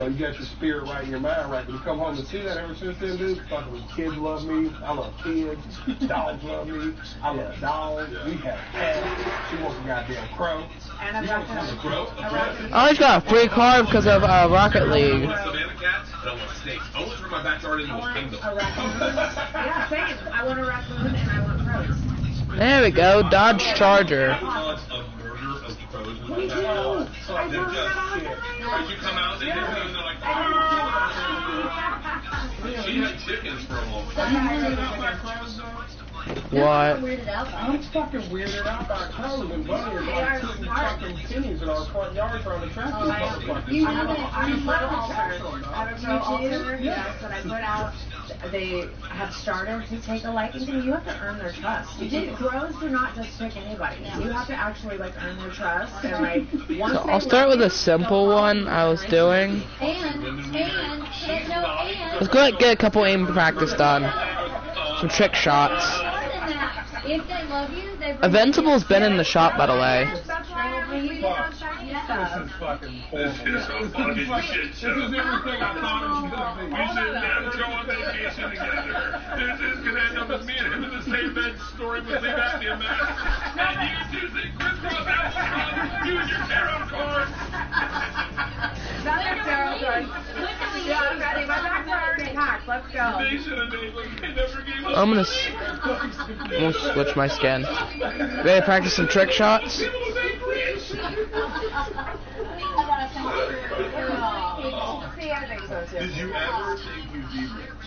You got your spirit right in your mind right. When you come home and see that ever since then, dude, fucking kids love me. I love kids. Dogs love me. I love dogs. We have cats. She wants a goddamn crow. And a crow. I just got a free card because of Rocket League. Savannah cats, and I want snakes. I want to turn my backyard into a kingdom. A raccoon. Yeah, same. I want a raccoon and I want crows. There we go, Dodge Charger. Me too. You come out, they didn't know, they're like, she had chickens for a moment. What? I'm fucking weirded out by crows and bunnies like putting fucking tinnies in our front yard trying to trap these motherfuckers. I have a crow altar, yes, that I put out. They have started to take a liking to me. You have to earn their trust. Crows do not just pick anybody. You have to actually like earn their trust. And like once So I'll start with a simple one I was doing. Let's go ahead and get a couple aim practice done. Some trick shots. If they love you, they Invincible's been in the shop, by the way. This is fucking horrible. This is everything I thought it was going to be. We should never go on vacation together. This is going to end up with me and him in the same bed snoring with the apnea mask. And you two think crisscross applesauce. You and your tarot cards. That's a tarot card. Yeah, I'm ready. My back's already packed. Let's go. They should have made like they never gave up. I'm gonna switch my skin. Ready to practice some trick shots? People who make rich. See, I think so too. Did you ever think you'd be rich?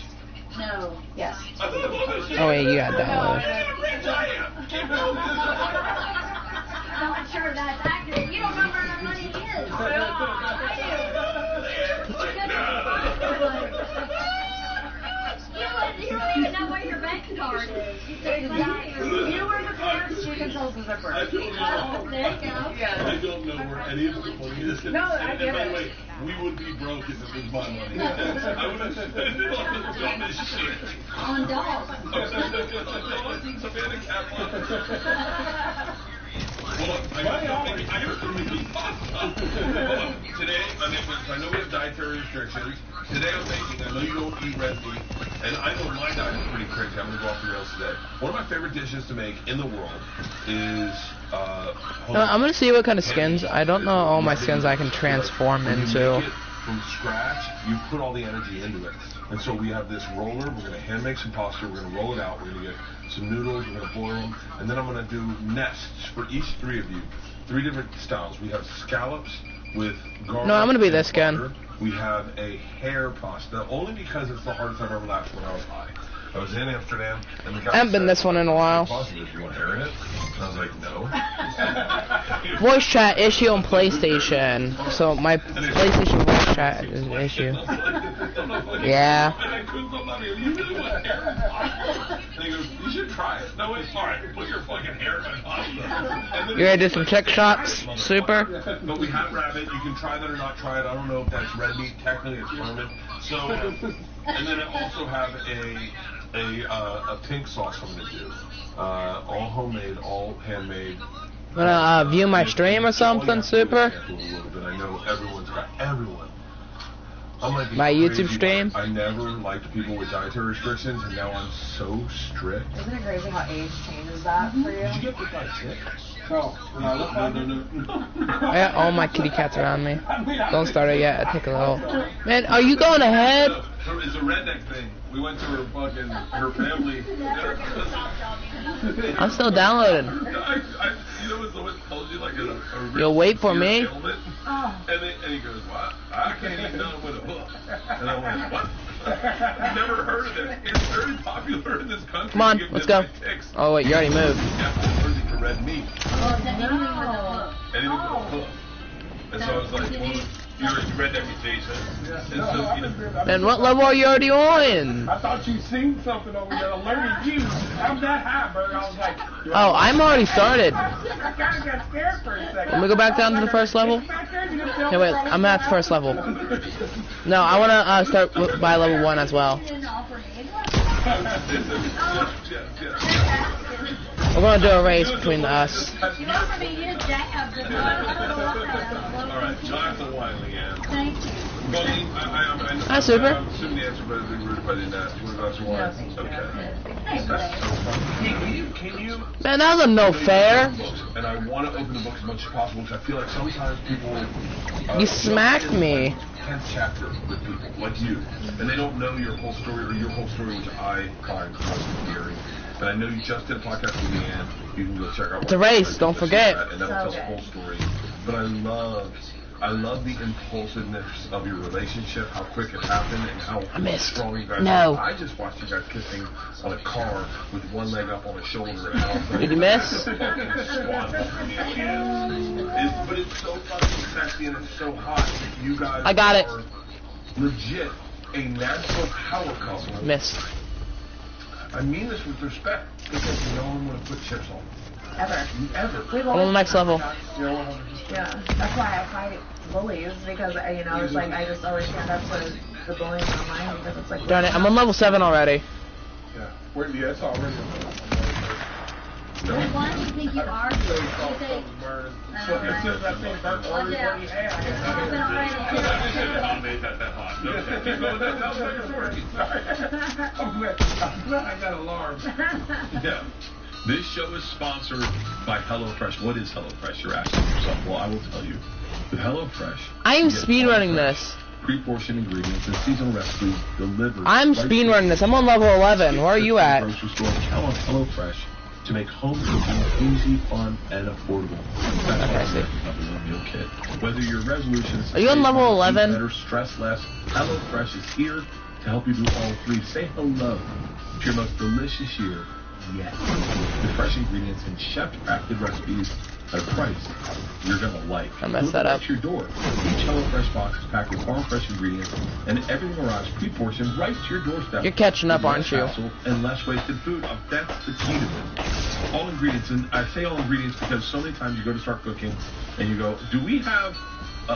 No. Yes. Oh wait, you got that one. I'm not sure that's accurate. You don't know where our money is. You don't even know where your bank card is. You say You were the parents, she controls the zipper. there you go. Yeah. I don't know where any of the money is. No, I get By the it. way, we would be broke if it was my money. I would have spent it on the dumbest shit. On dogs. Savannah cat lunch. Hold on, I got something really awesome. Hold on. Today, I know we have dietary restrictions. Today I'm making, I know you don't eat red meat, and I know my diet is pretty crazy. I'm going to go off the rails today. One of my favorite dishes to make in the world is, I'm gonna see what kind of skins. I don't know all my skins I can transform into. From scratch, you put all the energy into it. And so we have this roller, we're going to hand make some pasta, we're going to roll it out, we're going to get some noodles, we're going to boil them, and then I'm going to do nests for each three of you. 3 different styles. We have scallops with garlic. No, I'm going to be this skin. We have a hair pasta, only because it's the hardest I've ever laughed when I was high. I was in Amsterdam, and the guy I haven't been this one in a while. Pasta, "Do you want hair in it?" And I was like, "No." Voice chat issue on PlayStation. So my PlayStation voice chat is an issue. Yeah. And I couldn't stop laughing. "You really want hair in pasta?" And he goes, "You should try it." No, it's all right. Put your fucking hair in my pasta. And then You ready to do some trick shots? Super. But we have rabbit. You can try that or not try it. I don't know if that's red meat. Technically, it's ferment. So, and then I also have a pink sauce I'm gonna do. All homemade, all handmade. Wanna view my stream or something, Super? I know everyone. I'm like My YouTube crazy. stream? I never liked people with dietary restrictions, and now I'm so strict. Isn't it crazy how age changes that for you? Did you get the guy sick? No. No. I got all my kitty cats around me. Don't start it yet. I take a little. Man, are you going ahead? It's a redneck thing. We went to her family. I'm still downloading. You know what someone told you, like a You'll wait for me? Helmet? And he goes, "What? I can't even know with a hook." And I went, "What?" I've never heard of it. It's very popular in this country. Come on, to give let's go. midnight ticks. Oh wait, you already moved. You have to be allergic to red meat. Oh, is that anything with a hook? Anything with a hook. And so I was like, well, you're redneck adjacent. And so, you know. And what level are you already on? I thought you seen something over there alerted you. I'm that high, bro. I was like, Oh, I'm already started. I kind of got scared for a second. Let me go back down to the first level. Hey, wait, I'm at the first level. No, I wanna start by level 1 as well. You didn't offer me. We're gonna do a race between us. You offered me his jab, but no, I don't know what that All right, glass of wine, Leanne. Thank you. Hi, Super. I'm assuming the answer better be rude by the net. What about you? No, thank you. Okay. Thanks, That's so fun. Can you? Man, that was no fair. And I want to open the book as much as possible because I feel like sometimes people. You smacked me. 10th chapter with people like you, and they don't know your whole story or your whole story, which I find most scary. And I know you just did a podcast with Leanne. You can go check out. It's a race. Don't forget. And that tells the whole story. But I love the impulsiveness of your relationship, how quick it happened, and how strong you guys are. I just watched you guys kissing on a car with one leg up on a shoulder. And I was like, Did you miss? But it's so fucking sexy and it's so hot. You guys I got it. are legit a natural power couple. Missed. I mean this with respect because no one would have put chips on. Ever. Ever. I'm on the next level. Yeah, that's why I fight bullies because it's like I just always stand up to the bullying online because it's like. Darn it, I'm on level 7 already. Yeah, it's already. Why do you think you are? You say, So as soon as I say burnt orange, what do you have? I made that hot. Okay. I'm glad I got alarmed. Yeah. This show is sponsored by HelloFresh. What is HelloFresh? You're asking yourself. Well, I will tell you. With HelloFresh, I am speedrunning this. Pre-portioned ingredients and seasonal recipes delivered. I'm speedrunning this. I'm on level 11. Where are you at? Grocery store. Count on HelloFresh to make home cooking easy, fun, and affordable. That's why I say a meal kit. Whether your resolution is Are you on level 11? better, stress less, HelloFresh is here to help you do all three. Say hello to your most delicious year yet. With fresh ingredients and chef-crafted recipes at a price you're gonna like. I messed that up. Right to your door. Each HelloFresh box is packed with farm-fresh ingredients, and everything arrives pre-portioned right to your doorstep. You're catching up, aren't you? Less hassle and less wasted food. That's the key to this. All ingredients, and I say all ingredients because so many times you go to start cooking, and you go, do we have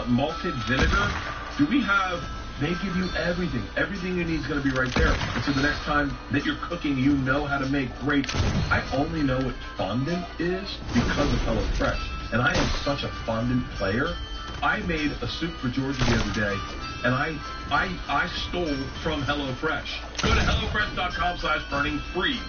malted vinegar? Do we have... They give you everything. Everything you need is going to be right there. And so the next time that you're cooking, you know how to make great. I only know what fondant is because of HelloFresh. And I am such a fondant player. I made a soup for Georgia the other day, and I stole from HelloFresh. Go to HelloFresh.com/burningfree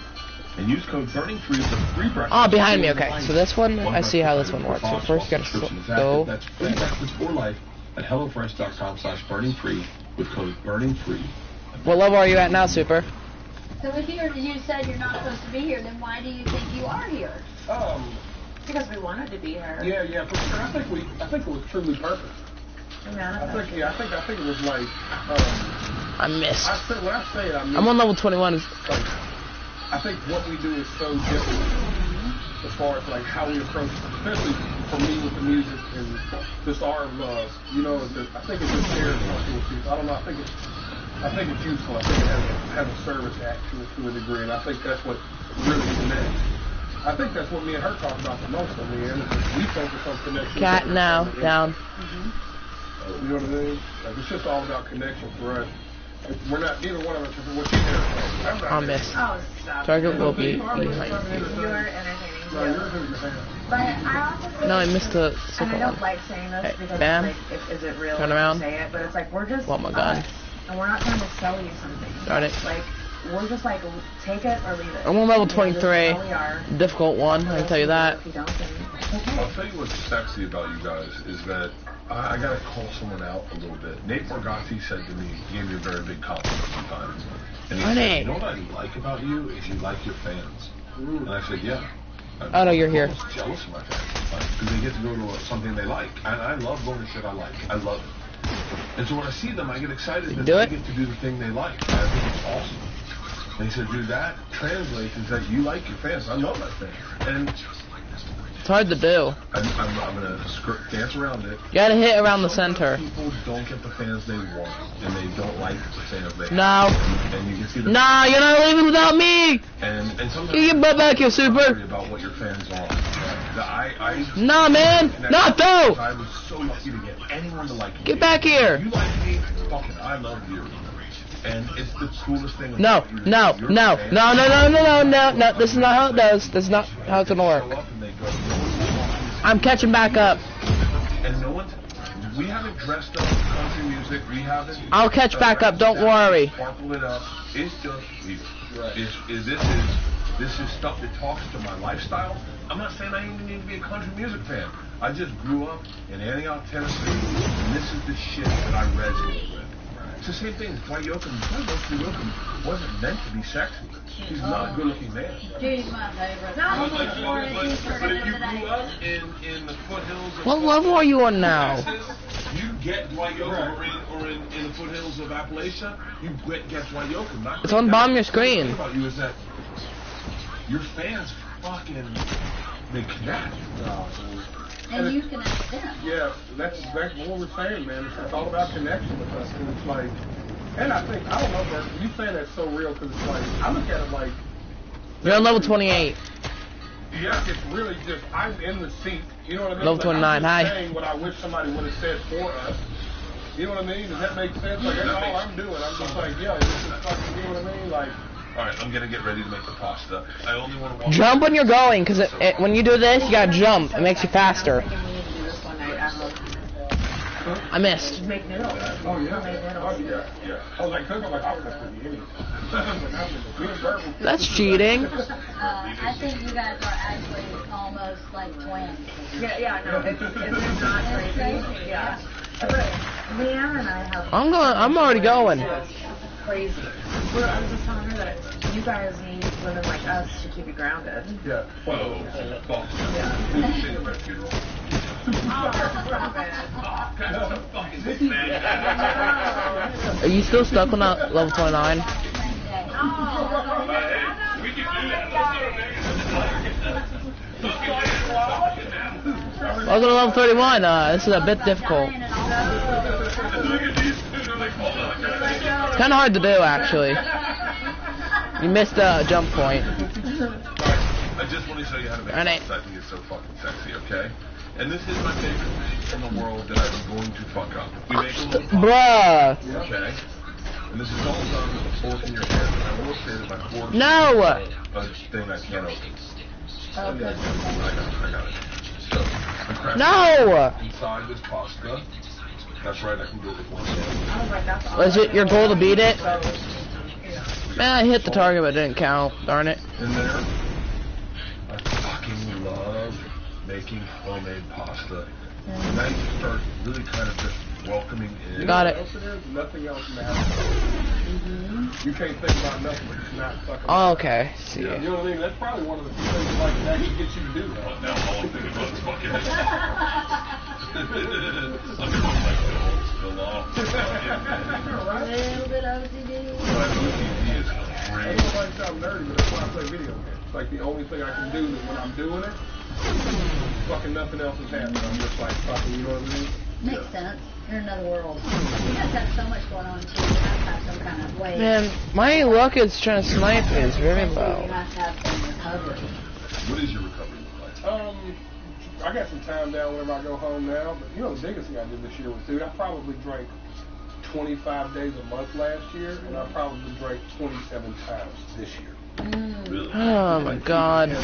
and use code BURNINGFREE for free breakfast. Oh, behind me. Okay, so this one, I see how this one works. So first, you gotta go. That's free breakfast for life at HelloFresh.com/burningfree with code BURNINGFREE. What level are you at now, Super? So if you said you're not supposed to be here, then why do you think you are here? Because we wanted to be here. Yeah, for sure. I think it was truly purpose. I think it was like. I missed. When I say it, I mean. I'm on level 21. I think what we do is so different as far as like how we approach, especially for me with the music and just our love. I think it's just shared with people. I don't know. I think it's useful. I think it has a service act to a degree, and I think that's what really connects. I think that's what me and her talk about the most on the end. We focus on connection. Cat now down. You know what I mean? Like, it's just all about connection for us. We're not, neither one of us, what you did. I'll miss. Oh, stop. Target will be You're entertaining. No, yours is your hand. But I also No, I missed the and second I don't one. like saying this Hey, because bam. it's like, is it real Turn when around. you say it? But it's like we're just Want my gun. us, and we're not trying to sell you something. Darn it. Like we're just like take it or leave it. I'm on level You know, this is 23. how we are. Difficult one, I can tell you that. If you don't, then it's okay. I'll tell you what's sexy about you guys is that I gotta call someone out a little bit. Nate Bargatze said to me, he gave me a very big compliment sometimes. And he said, you know what I like about you is you like your fans. And I said, yeah. Oh, no, you're here. I'm almost jealous of my fans because they get to go to something they like. And I love going to shit I like. I love it. And so when I see them, I get excited that they get to do the thing they like. And I think it's awesome. And he said, dude, that translates is that you like your fans. I love my fans. And It's hard to do. I'm going to dance around it. You gotta hit around the center. People don't get the fans they want, and they don't like the fans they No. have. And you can see the Nah, you're not leaving without me! and sometimes Get your butt back here, Super! worry about what your fans want. Nah, man! Not though! I was so lucky to get anyone to like me. Get back here! You like me, fucking I love you. And it's the coolest thing. No, about you. no, Your no, fans- no, no, no, no, no, no, no, this is not how it does. This is not how it's gonna Show work. up and they go, I'm catching back up. and no one's we haven't dressed up country music. We haven't. I'll catch back up. Don't worry. Sparkle it up. It's just legal. Right. This is stuff that talks to my lifestyle. I'm not saying I even need to be a country music fan. I just grew up in Antioch, Tennessee, and this is the shit that I resonate with. It's the same thing. Dwight Yoakam. Dwight Yoakam wasn't meant to be sexy. He's not a good-looking man. Judy's my favorite. But if you grew up in the foothills of What level are you on now? you get Dwight Yoakam, or in the foothills of Appalachia, you get Dwight Yoakam. It's on the bottom of your screen. The thing about you is that your fans fucking, they connect. And you can ask them. Yeah, that's exactly what we're saying, man. It's all about connection with us. And it's like, and I think, I don't know, Bert, you saying that's so real because it's like, I look at it like. You're on level 28. Yeah, it's really just, I'm in the seat. You know what I mean? Level Like, 29, I'm just hi. saying what I wish somebody would have said for us. You know what I mean? Does that make sense? Like, that's all I'm doing. I'm just like, yeah, this is fucking, you know what I mean? Like. Alright, I'm gonna get ready to make the pasta. I only want to walk. Jump when you're going, because when you do this, you gotta jump. It makes you faster. I missed. Make noodles. Oh, yeah. Oh, yeah. I was like, cook, I'm like, I was like, That's cheating. I think you guys are actually almost like twins. Yeah, no, it's not crazy. Yeah. But Leanne and I have. I'm already going. Crazy. I was just telling her that you guys need women like us to keep you grounded. Yeah. Whoa. Are you still stuck on that level 29? Welcome to level 31. This is a bit difficult. It's kind of hard to do, actually. You missed a jump point. I just want to show you how to make pasta. I think it's so fucking sexy, okay? And this is my favorite thing in the world that I'm going to fuck up. We make a little Bruh. okay? And this is all done with a fork in your hand. And I will say that my fork No. is a thing I can't open. Okay. I got it. So, the crap No. inside this pasta. That's right, I can do it with one hand. Was it your goal to beat it? Man, I hit the target, but it didn't count. Darn it. In there, I fucking love making homemade pasta. And then you start really kind of just welcoming in. Got it. Nothing else matters. You can't think about nothing but it's not fucking. Oh, okay. See You ya. know what I mean? That's probably one of the few things that like actually get you to do that. Now all I'm thinking about is fucking I'm going like the law. A little bit OCD. My OCD is I great. don't like to sound nerdy, but that's why I play video games. It's like the only thing I can do is when I'm doing it, fucking nothing else is happening. I'm just like fucking, you know what I mean? Makes sense. You're in another world. You guys have so much going on too. You have to have some kind of way. Man, my luck is trying to snipe is very You low. have to have some recovery. What is your recovery look like? I got some time down whenever I go home now, but you know the biggest thing I did this year was, dude, I probably drank 25 days a month last year, and I probably drank 27 times this year. Really? Oh my god. You know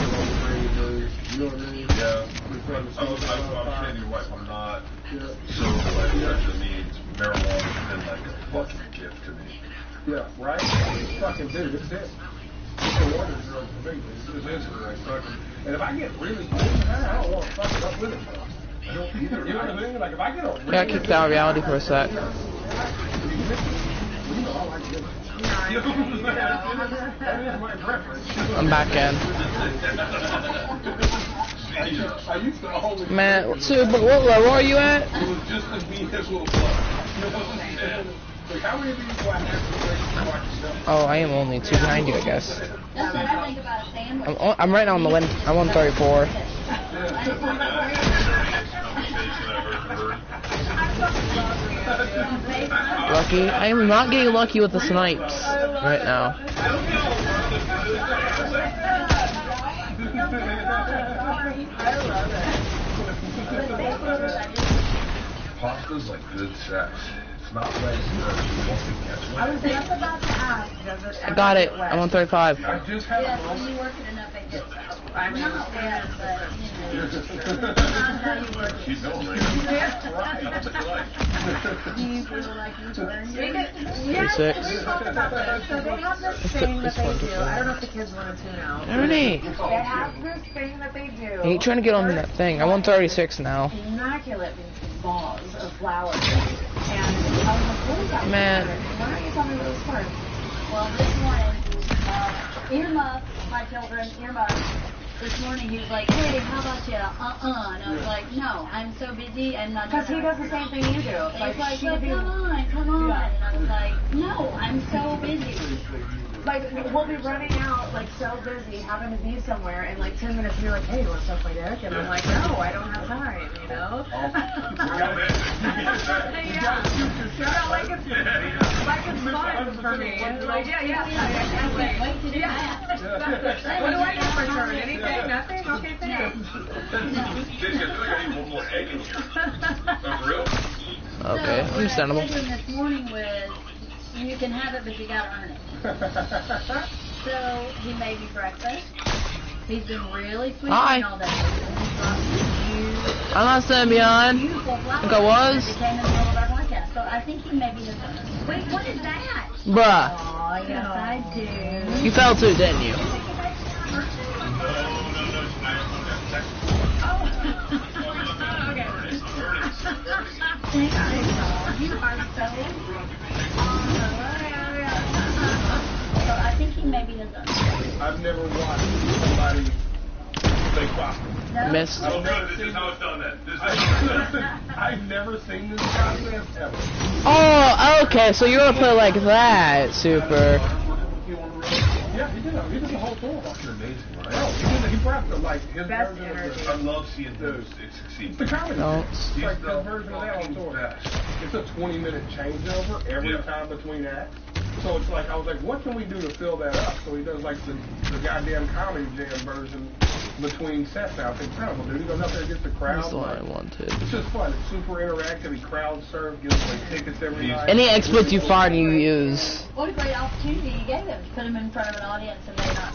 what I mean? Yeah. I'm I'm saying to your wife, I'm not Yeah. sober like that. To me, marijuana has been like a fucking gift to me. Yeah, right? Fucking dude, it's it. It's a wonder drug for me. It is like fucking. And if I get really good, I don't want to fuck it up with it, though. I don't either. You know what I mean? Like if I get a really Got kicked out of reality for a sec. you know, I like it. That is my preference. I'm back in. I used to always. Man, so what level are you at? It was just a vehicle of love. Like, how many of you have to watch yourself? Oh, I am only 290, I guess. That's what I think about a sandwich. I'm right now on the win. I'm 134. Lucky. I am not getting lucky with the snipes right now. Pasta's like good sex. It's not wet. You won't get catch I was wet. just about to ask, does it I ever got it. get wet? I'm on 35. I just had Yes, a when moment. you work it enough, it gets out. I know. Not wet, but, you know, that's how you work Keep it. going, right? Yeah. That's what you like. Do you feel like you burned We it? could, yes, 36. we talked about this. So they have this thing that they do. I don't know if the kids want to tune out. Ernie. They have this thing that they do. He ain't trying to get on that thing. I'm on 36 now. Immaculate balls of flowers. And I was like, what is that? Man. Why don't you tell me what it's for? Well, this morning, earmuffs, my children, earmuffs. This morning he was like, hey, how about you? And I was like, no, I'm so busy, I'm not. Because he does the same thing you do. And he's like, she'll well, be- come on. Yeah. And I was like, no, I'm so busy. Like, we'll be running out, like, so busy, having to be somewhere, and, like, 10 minutes, you're like, hey, you want to suck my dick? And I'm like, no, I don't have time, you know? Yeah, like it's fun for me. Like, yeah. Wait to do that. What do I get for return? Anything? Nothing? Okay, thanks. Dude, I feel like I need one more egg in here. For real? Okay, So, understandable. what I told him this morning was, you can have it, but you gotta earn it. So he made me breakfast. He's been really sweet Hi. and all that. I'm not standing behind. Beautiful flowers. Think I was? That became in the middle of our podcast. So I think he maybe has done it. Wait, what is that? Bruh. Oh, yes, I do. You fell too, didn't you? You are so So I think he maybe has done it. I've never watched somebody play plastic. No? Missed. Oh, good. This is how it's done then. This is I've never seen this process ever. Oh, okay, so you're gonna play like that, super. Yeah, he did the whole tour. fucking amazing, right? Oh, he brought the, like, his Best version of energy. the... I love seeing those succeed. It's the comedy. No. It's like the his version of that on fucking tour. best. It's a 20-minute changeover every Yeah. time between acts. So it's like, I was like, what can we do to fill that up? So he does like the goddamn comedy jam version between sets now. It's incredible, dude. He goes up there and gets the crowd. That's what I like, wanted. it's just fun. It's super interactive. He crowd serves, gives like tickets every night. Any exploits you find, you use. What a great opportunity you gave him. Put him in front of an audience and they not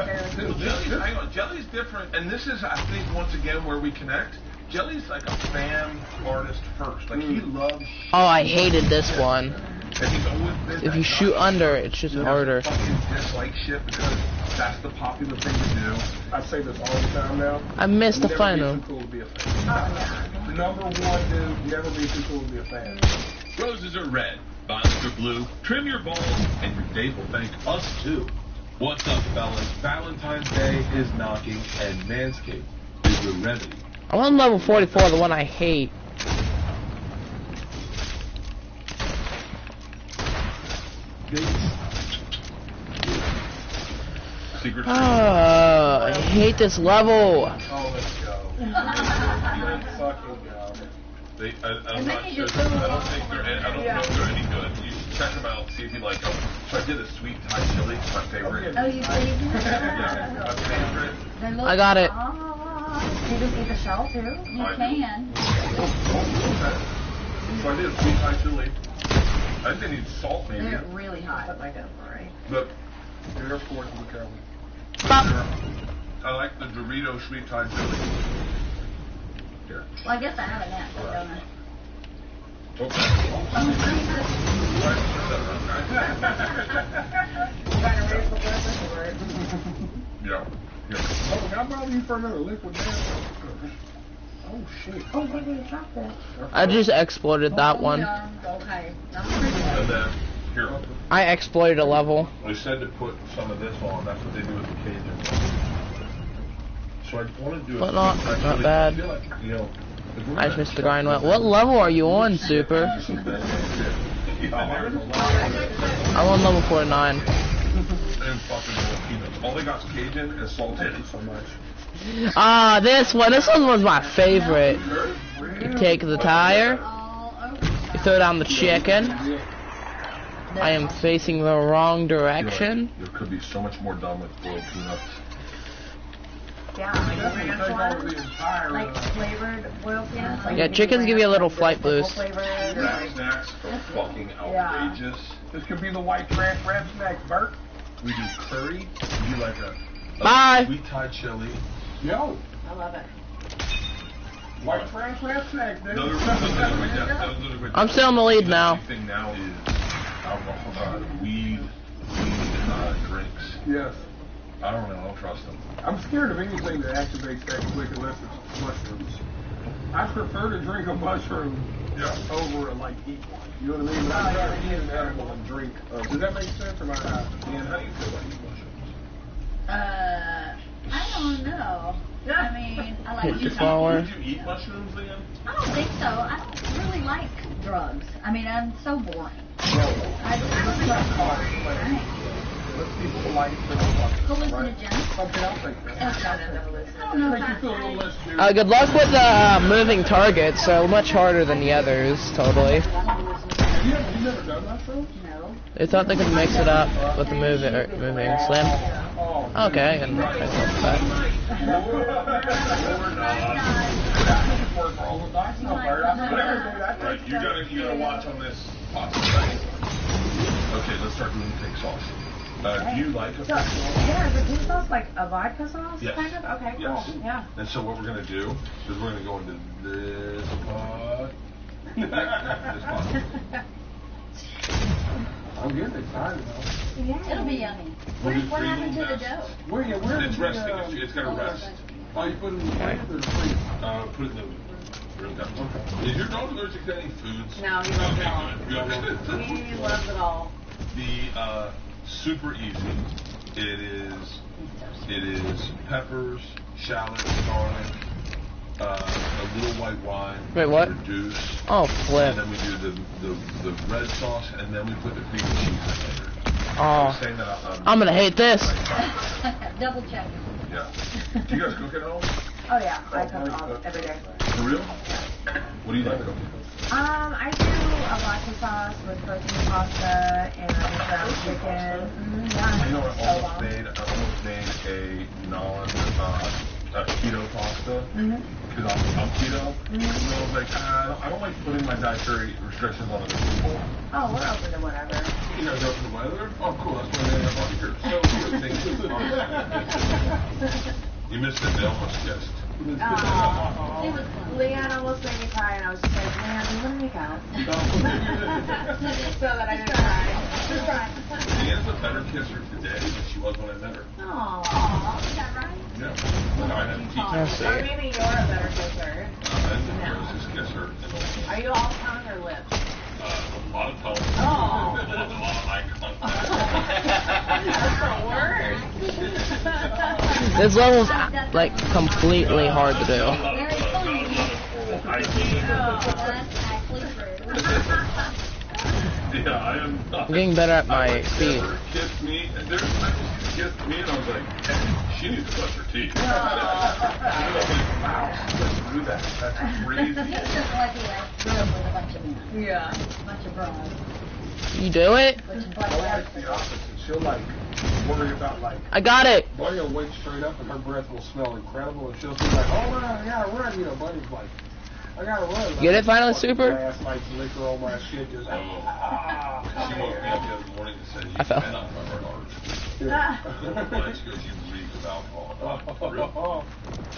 necessarily. Jelly's, hang on, Jelly's different, and this is, I think, once again where we connect. Jelly's like a fan artist first. Like he loves, Oh, I hated this one. and he's always been. If that you shoot guy. under, it's just He harder. doesn't fucking dislike shit because that's the popular thing to do. I say this all the time now. I missed the Never final. be too cool to be a fan. Number one, dude, never be too cool to be a fan. Roses are red, violets are blue. Trim your balls, and your date will thank us too. What's up, fellas? Valentine's Day is knocking, and Manscaped is the remedy. I'm on level 44, the one I hate. Secret. I hate this level. Oh, let's go. Let's fucking go. I'm not sure. I don't think they're. I don't know if they're any good. You should check them out. See if you like them. So I did a sweet Thai chili. It's my favorite. Oh, you see? Yeah, my favorite. They look I got it. You just eat the shell, too? You can. Okay. So I did a sweet Thai chili. I think they need salt maybe. They're really hot, like a right? But Airport in Cali. I like the Dorito sweet Thai chili. Here. Well, I guess I have it now, so don't I? You got to raise the blood for it. Yeah. Here. Oh, can I bother you for another liquid now? Oh, shit. Oh, maybe you dropped that. I just exploited that one. Okay. And then here. I exploited a level. We said to put some of this on. That's what they do with the Cajun. So I want to do But a not bad. I feel like, you know, if we're I just gonna- missed the grind. What level are you on, Super? I'm on level 49. And fucking Filipinos. All they got is Cajun and salted so much. Ah, this one was my favorite. You take the tire, you throw down the chicken. I am facing the wrong direction. There could be so much more done with boiled peanuts. Yeah, like Definitely ranch take over ones. the entire. Like flavored boiled peanuts. Like Yeah, you can chickens do give you a ranch, little like flight pickle boost. flavored, or Snack like- snacks are fucking Yeah. outrageous. This could be the white trash wrap snack, Bert. We do curry. We do like a Bye. sweet Thai chili. Yo, I love it. white trash wrap snack, dude. Another quick I'm still in the lead now. The thing now is alcohol, weed drinks. Yes. I don't know. I don't trust them. I'm scared of anything that activates that quick unless it's mushrooms. I prefer to drink a mushroom Yeah. over like eat one. You know what I mean? But I'd rather eat an edible and drink. Does that make sense or am I high? Dan, how do you feel about eating mushrooms? I don't know. I mean, I like Hit the eating. flower. Would you eat mushrooms, Liam? I don't think so. I don't really like drugs. I mean, I'm so boring. I Let's be polite. hallucinogens. Okay, I'll take that. I don't know Make you if feel a little I, less juicy. Good luck with moving targets. So much harder than the others. Totally. You never done mushrooms? no. They thought they could mix it up with the moving slim. Oh, Okay, I can try that. work for all the dice. No, Bert. Right, you gotta watch on this pasta thing. Okay, let's start doing pink sauce. Do you like a So, pink sauce? yeah, is the pink sauce like a vodka sauce, Yes. kind of? Okay, cool. Yes. Yeah. And so what we're gonna do is we're gonna go into this pot. This pot. I'm getting excited though. Yeah. It'll be yummy. We'll do What three happened to little the nests. dough? Where It's did resting. you, It's gotta rest. oh, you put it in the freezer or the freezer? Put it in the room down. Is your dog allergic to any foods? No, he loves it all. Okay, good. He loves it all. The super easy. It is peppers, shallots, garlic, a little white wine. Wait, what? Reduce. Oh, And flip. then we do the red sauce, and then we put the cream cheese in later. Oh, I'm saying that out loud. I'm gonna hate this. Double check. Yeah. Do you guys cook at home? Oh yeah, I cook all every day. For real? What do you like cooking? I do a vodka sauce with protein pasta and ground chicken. Yeah, You know what? so I long. almost made a non keto pasta because I'm keto. So I was like, I don't like putting my dietary restrictions on other people. Oh, we're open to whatever. You guys open the weather? Oh, cool. That's why they have here. So you missed it. They almost guessed. It was fun. Leanne almost made me cry, and I was just like, man, you want to make out? So that I didn't cry. Leanne's a better kisser today than she was when I met her. Aw, is that right? Yeah. I had to teach her. I see. Or maybe you're a better kisser. I think hers is kisser. Are you all tongue or lips? A lot of tone. Oh. A lot of eye contact. That's the worst. This level's like completely hard to do. Very funny. That's actually true. Yeah, I am. I'm getting better at my speed. Kissed me, and there's kissed me, and I was like, hey, she needs to brush her teeth. I was like, wow, she doesn't do that. That's crazy. He's just like he likes room with a bunch of men. Yeah. A bunch of bras. You do it? Bunch of My butt wife's the opposite. She'll like worry about like I got it. Buddy will wake straight up and her breath will smell incredible and she'll be like, oh no, I gotta run. You know, Buddy's like, I gotta run. Get it finally, Fucking Super? Ass like liquor on my shit just. She woke me up the other morning and said, you I fell. cannot run her arms. Yeah. She goes, you reek of alcohol. For real?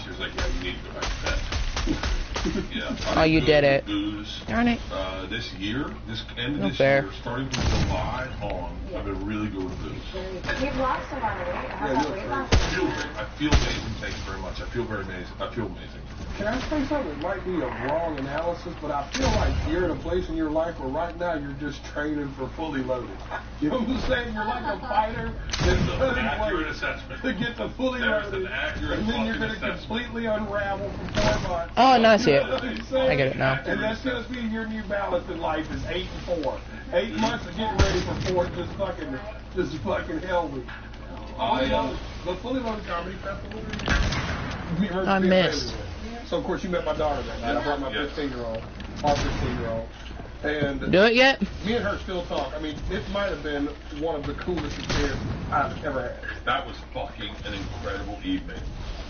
She was like, yeah, you need to go back to bed. Yeah. Oh, you did it. Booze. Darn it. This year, this end of Not this fair. year, starting from July on, I've been really good with booze. You've lost a lot of weight. How Yeah, about you weight look loss? I feel great. I feel amazing. Thank you very much. I feel very amazing. I feel amazing. Can I say something? It might be a wrong analysis, but I feel like you're in a place in your life where right now you're just training for fully loaded. You know what I'm saying? You're like a fighter That's that's an putting accurate weight assessment. to get the fully That is loaded, an accurate and then you're fucking going to assessment. completely unravel for 4 months. Oh, now I see it. You know what I'm saying? I get it now. And that's going to be your new balance in life is 8 and 4. 8 months of getting ready for 4 just fucking hell week. The fully loaded comedy festival. I missed. So of course you met my daughter that night. I brought my 15-year-old, our 15-year-old, and Do it yet? me and her still talk. I mean, it might have been one of the coolest experiences I've ever had. That was fucking an incredible evening.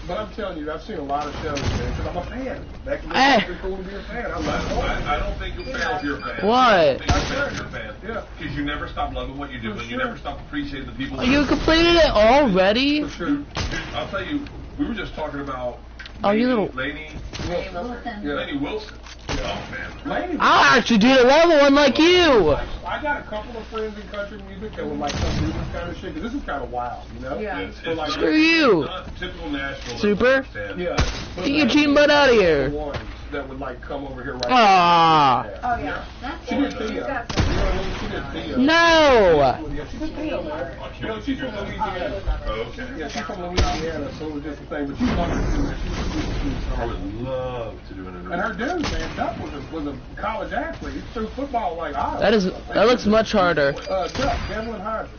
But I'm telling you, I've seen a lot of shows, man, because I'm a fan. Back in the day, it's cool to be a fan. I don't think you'll fail if you're a fan. What? I don't think you'll fail if you're a fan. Yeah. Because you never stop loving what you do, and you never stop appreciating the people. You completed it already? For sure. Dude, I'll tell you, we were just talking about Oh, you little... Laney Wilson. Yeah. Laney Wilson. Oh, man. Laney, I'll actually do the level one like you. I got a couple of friends in country music that would like some do this kind of shit, because this is kind of wild, you know? Yeah. It's like, Screw you. not typical Nashville. Super? Yeah. But Get your cheating butt out of the here. ones that would like come over here right Ah. Oh, yeah. That's She did Theo. You know what I mean? She did Theo. No. Yeah, she did Theo, man. You know, she's from Louisiana. Oh, okay. Yeah, she's from Louisiana, so it was just a thing. But she loved it too, man. I would love to do an interview. And her dude, man, Duck was a college athlete. He threw football like I That looks much harder. Duck, Devlin Harding.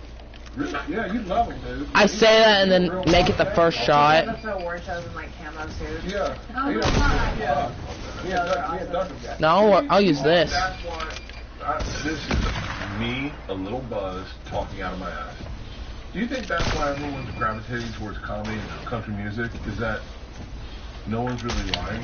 Really? Yeah, you love him, dude. I say that and then make it the first shot. That's the award shows in like camo suits. Yeah. Oh, He my does- God. Yeah. Yeah, Duck is that. No, I'll use this. That's why this is me, a little buzz, talking out of my ass. Do you think that's why everyone's gravitating towards comedy and country music? Is that no one's really lying?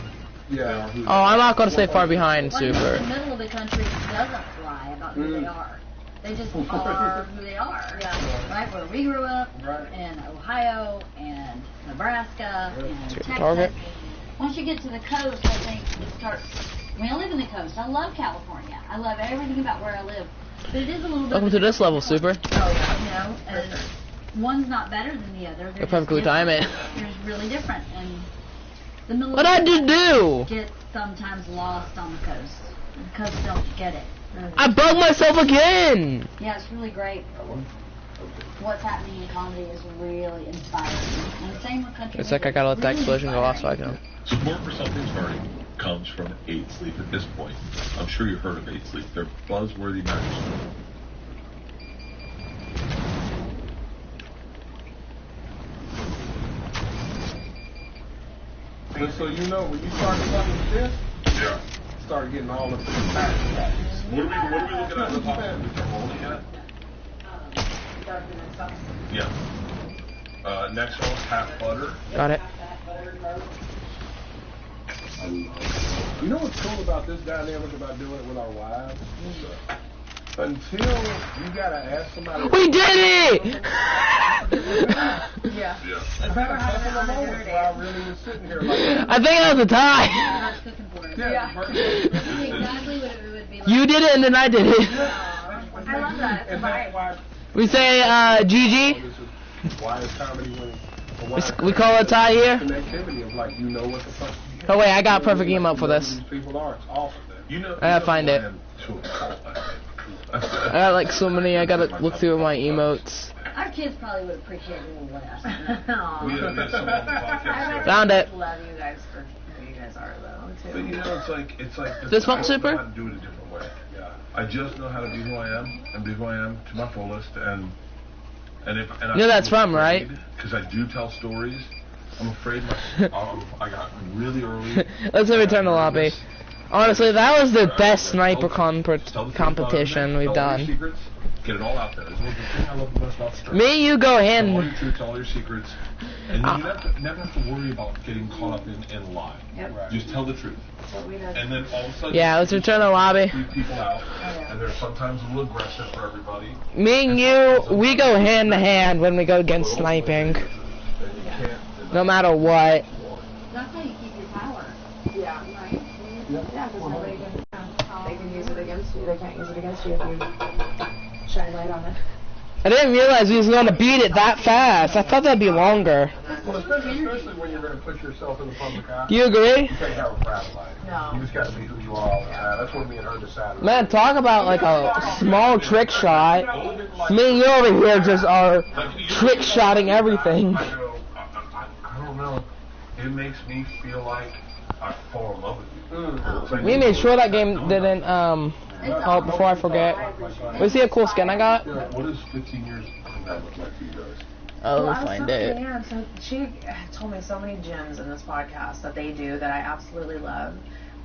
Yeah. Oh, I'm not gonna stay far behind, Like, Super. the middle of the country doesn't lie about who they are. They just are who they are. Yeah. Right where we grew up, Right. in Ohio and Nebraska and Texas. Target. Once you get to the coast, I think it starts. I mean, I live in the coast. I love California. I love everything about where I live. But it is a little bit. Welcome to this level, Super. Oh yeah, you know, and one's not better than the other. They're You'll perfectly just time it. different. They're just really different, and the middle. What'd I just do? Get sometimes lost on the coast. The coast don't get it. I bugged myself again. Yeah, it's really great. What's happening in comedy is really inspiring. And the same with country. It's like I gotta let that explosion go off so I can. Support for Something Starting comes from 8 Sleep at this point. I'm sure you've heard of 8 Sleep. They're buzzworthy mattress. Just so you know, when you started fucking with this, Yeah. started getting all of the facts. What are we looking at the top? Is there holding at? Yeah. Next one, half butter. Got it. You know what's cool about this dynamic about doing it with our wives? Until you gotta ask somebody. We did it! Yeah. Yeah. I've had a couple of moments where I really was sitting here like. I think that was a tie. That's cooking for us. Yeah. This is exactly what it would be like. You did it and then I did it. I love that. It's And that's fine. why. We say, GG. This is why is comedy when. We call it a tie here. Connectivity of like, you know what the fuck. Oh wait, I got a perfect email for this. These people are. It's awesome. You know. I gotta find it. I got like so many, I gotta look through my emotes. Our kids probably would appreciate it a little less. Aw. We had someone on the podcast. Found it. Love you guys for who you guys are, though, But too. you know, it's like This one, I don't Super? know how to do it a different way. Yeah. I just know how to be who I am and be who I am to my fullest, and if and You know that's from, right? Because I do tell stories. I'm afraid I got really early. Let's return to lobby. Honestly, that was the best sniper competition we've Tell all your done. secrets, get it all out there. This is the thing I love the best about strength. Me and you go Tell all your in. truth, tell all your secrets, and you never have to worry about getting caught up in a lie. Yep. Just tell the truth, What we did. and then all of a sudden, Yeah, let's return to lobby. leave people out, and they're sometimes a little aggressive for everybody. Me and you, we go hand to hand when we go against sniping. No matter what. That's how you keep your power. Yeah. Right? Yeah, because nobody can. They can use it against you. They can't use it against you if you shine light on it. I didn't realize we was going to beat it that fast. I thought that'd be longer. Well, especially when you're going to put yourself in the public eye. Do you agree? You can't have a crowd like it. No. You just got to be who you are all the time. That's what me and her decided. Man, talk about like a small trick shot. Me and you over here just are trick shotting everything. I go, I don't know. It makes me feel like I fall in love with you. It's like- We made sure that game didn't, oh, before I forget. We see a cool skin I got? What does 15 years from that look like for you guys? Oh, Well, I was find so it. fan. So she told me so many gems in this podcast that they do that I absolutely love.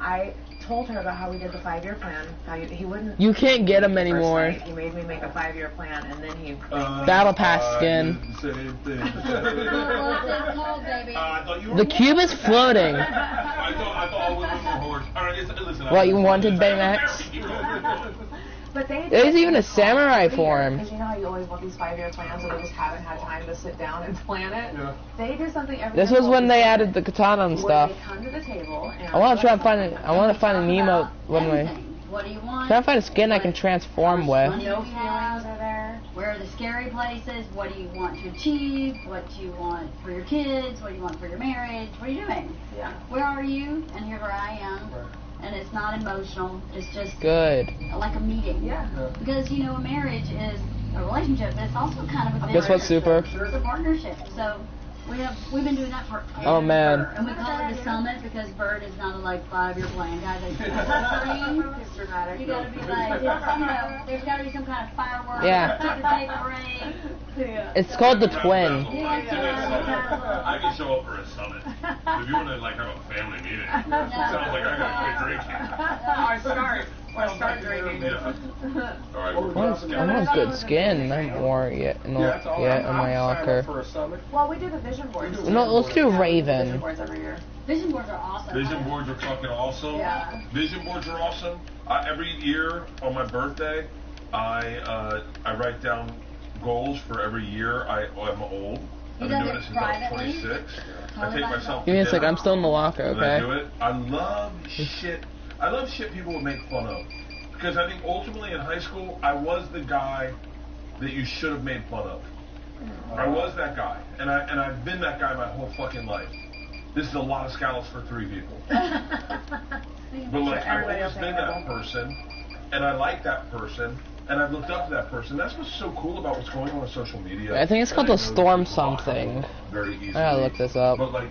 I told her about how we did the 5-year plan. How he wouldn't. You can't get them First anymore. night, he made me make a 5-year plan, and then he. Battle Pass skin. Same thing. What's it called, baby? I thought you were The cube is floating. I thought we were horse. All right, listen. What, you wanted Baymax? But There's even a samurai form. Because you know how you always want these 5-year plans, and we just haven't had time to sit down and plan it. Yeah. They do something every. This was when they added the katana and where stuff. They come to the table and I want to try and find it. I want to find an emote. One way. Anything. What do you want? Try to find a skin I can transform with. Money No we have. feelings are there. Where are the scary places? What do you want to achieve? What do you want for your kids? What do you want for your marriage? What are you doing? Yeah. Where are you? And here's where I am. Right. And it's not emotional. It's just Good. like a meeting. Yeah. Because, you know, a marriage is a relationship, but it's also kind of a Guess what, Super? It's a partnership. So we've been doing that for Oh, man. And we call it the summit because Bird is not a 5-year plan. Guys, It's dramatic. you gotta be like, there's gotta be some kind of fireworks. Yeah. Take a break. It's called the twin. I can show up for a summit. If you want to have a family meeting, it sounds like I gotta quit drinking. Or start drinking. Yeah. All right. I want good skin. I'm more yet in my locker. For a summit. Well, we do the vision boards. No, let's do Vision Raven. boards every year. Vision boards are awesome. Vision boards are fucking awesome. Yeah. Vision boards are awesome. Every year on my birthday, I write down goals for every year. I'm old. He I've does been doing it it since I was privately? 26. I Totally take by myself. Give me a to sec. dinner, I'm still in the locker. and I do Okay. it. I love shit. I love shit people would make fun of. Because I think ultimately in high school, I was the guy that you should have made fun of. I was that guy. And I've been that guy my whole fucking life. This is a lot of scallops for 3 people. But I've always been that person, and I like that person, and I've looked up to that person. That's what's so cool about what's going on with social media. I think it's called And the I know Storm people block something. it very easily. I gotta look this up. But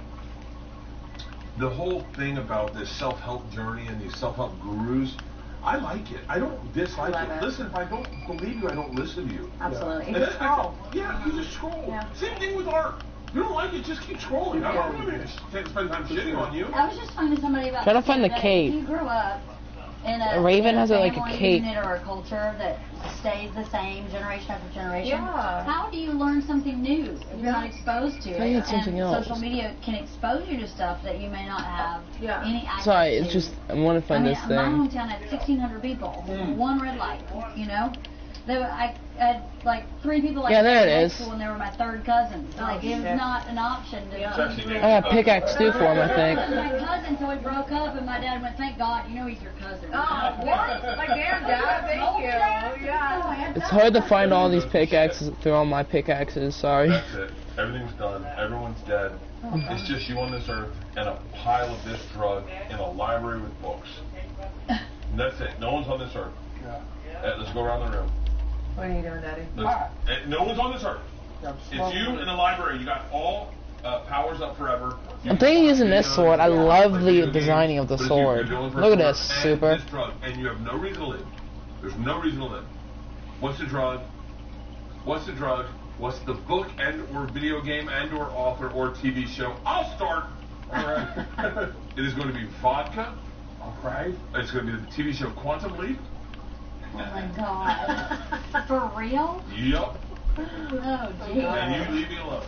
the whole thing about this self-help journey and these self-help gurus, I like it. I don't dislike Love it. it. Listen, if I don't believe you, I don't listen to you. Absolutely. And You just scroll. Yeah, you just scroll. Yeah. Same thing with art. You don't like it, just keep scrolling. I'm not going to spend time shitting on you. I was just talking to somebody about Try to this find the other day. cape. If you grew up in a Raven has family like a cape. unit or a culture that stays the same generation after generation, Yeah. how do you learn something new if you're not exposed to I it? think it's something and else. social media can expose you to stuff that you may not have Yeah. any access Sorry, to. it's just I want to find this My thing. hometown had 1,600 people, one red light, I had 3 people Yeah, there it in high is. school and they were my third cousins. It was shit. not an option to I got pickaxe too for him, I think. my cousin until we broke up, and my dad went, "Thank God, you know he's your cousin." Oh, what? Like, damn, Dad, thank you. Yeah. It's hard to find all these pickaxes through all my pickaxes. Sorry. That's it. Everything's done. Everyone's dead. It's just you on this earth and a pile of this drug in a library with books. And that's it. No one's on this earth. Let's go around the room. What are you doing, Daddy? No one's on this earth. It's you in the library. You got all powers up forever. I'm thinking of using this sword. I love the designing of the sword. Look at this, Super. This drug, and you have no reason to live. There's no reason to live. What's the drug? What's the drug? What's the book and or video game and or author or TV show? I'll start. All right. It is going to be vodka. Okay. It's going to be the TV show Quantum Leap. Oh my God! For real? Yep. Oh, geez. And you leave me alone.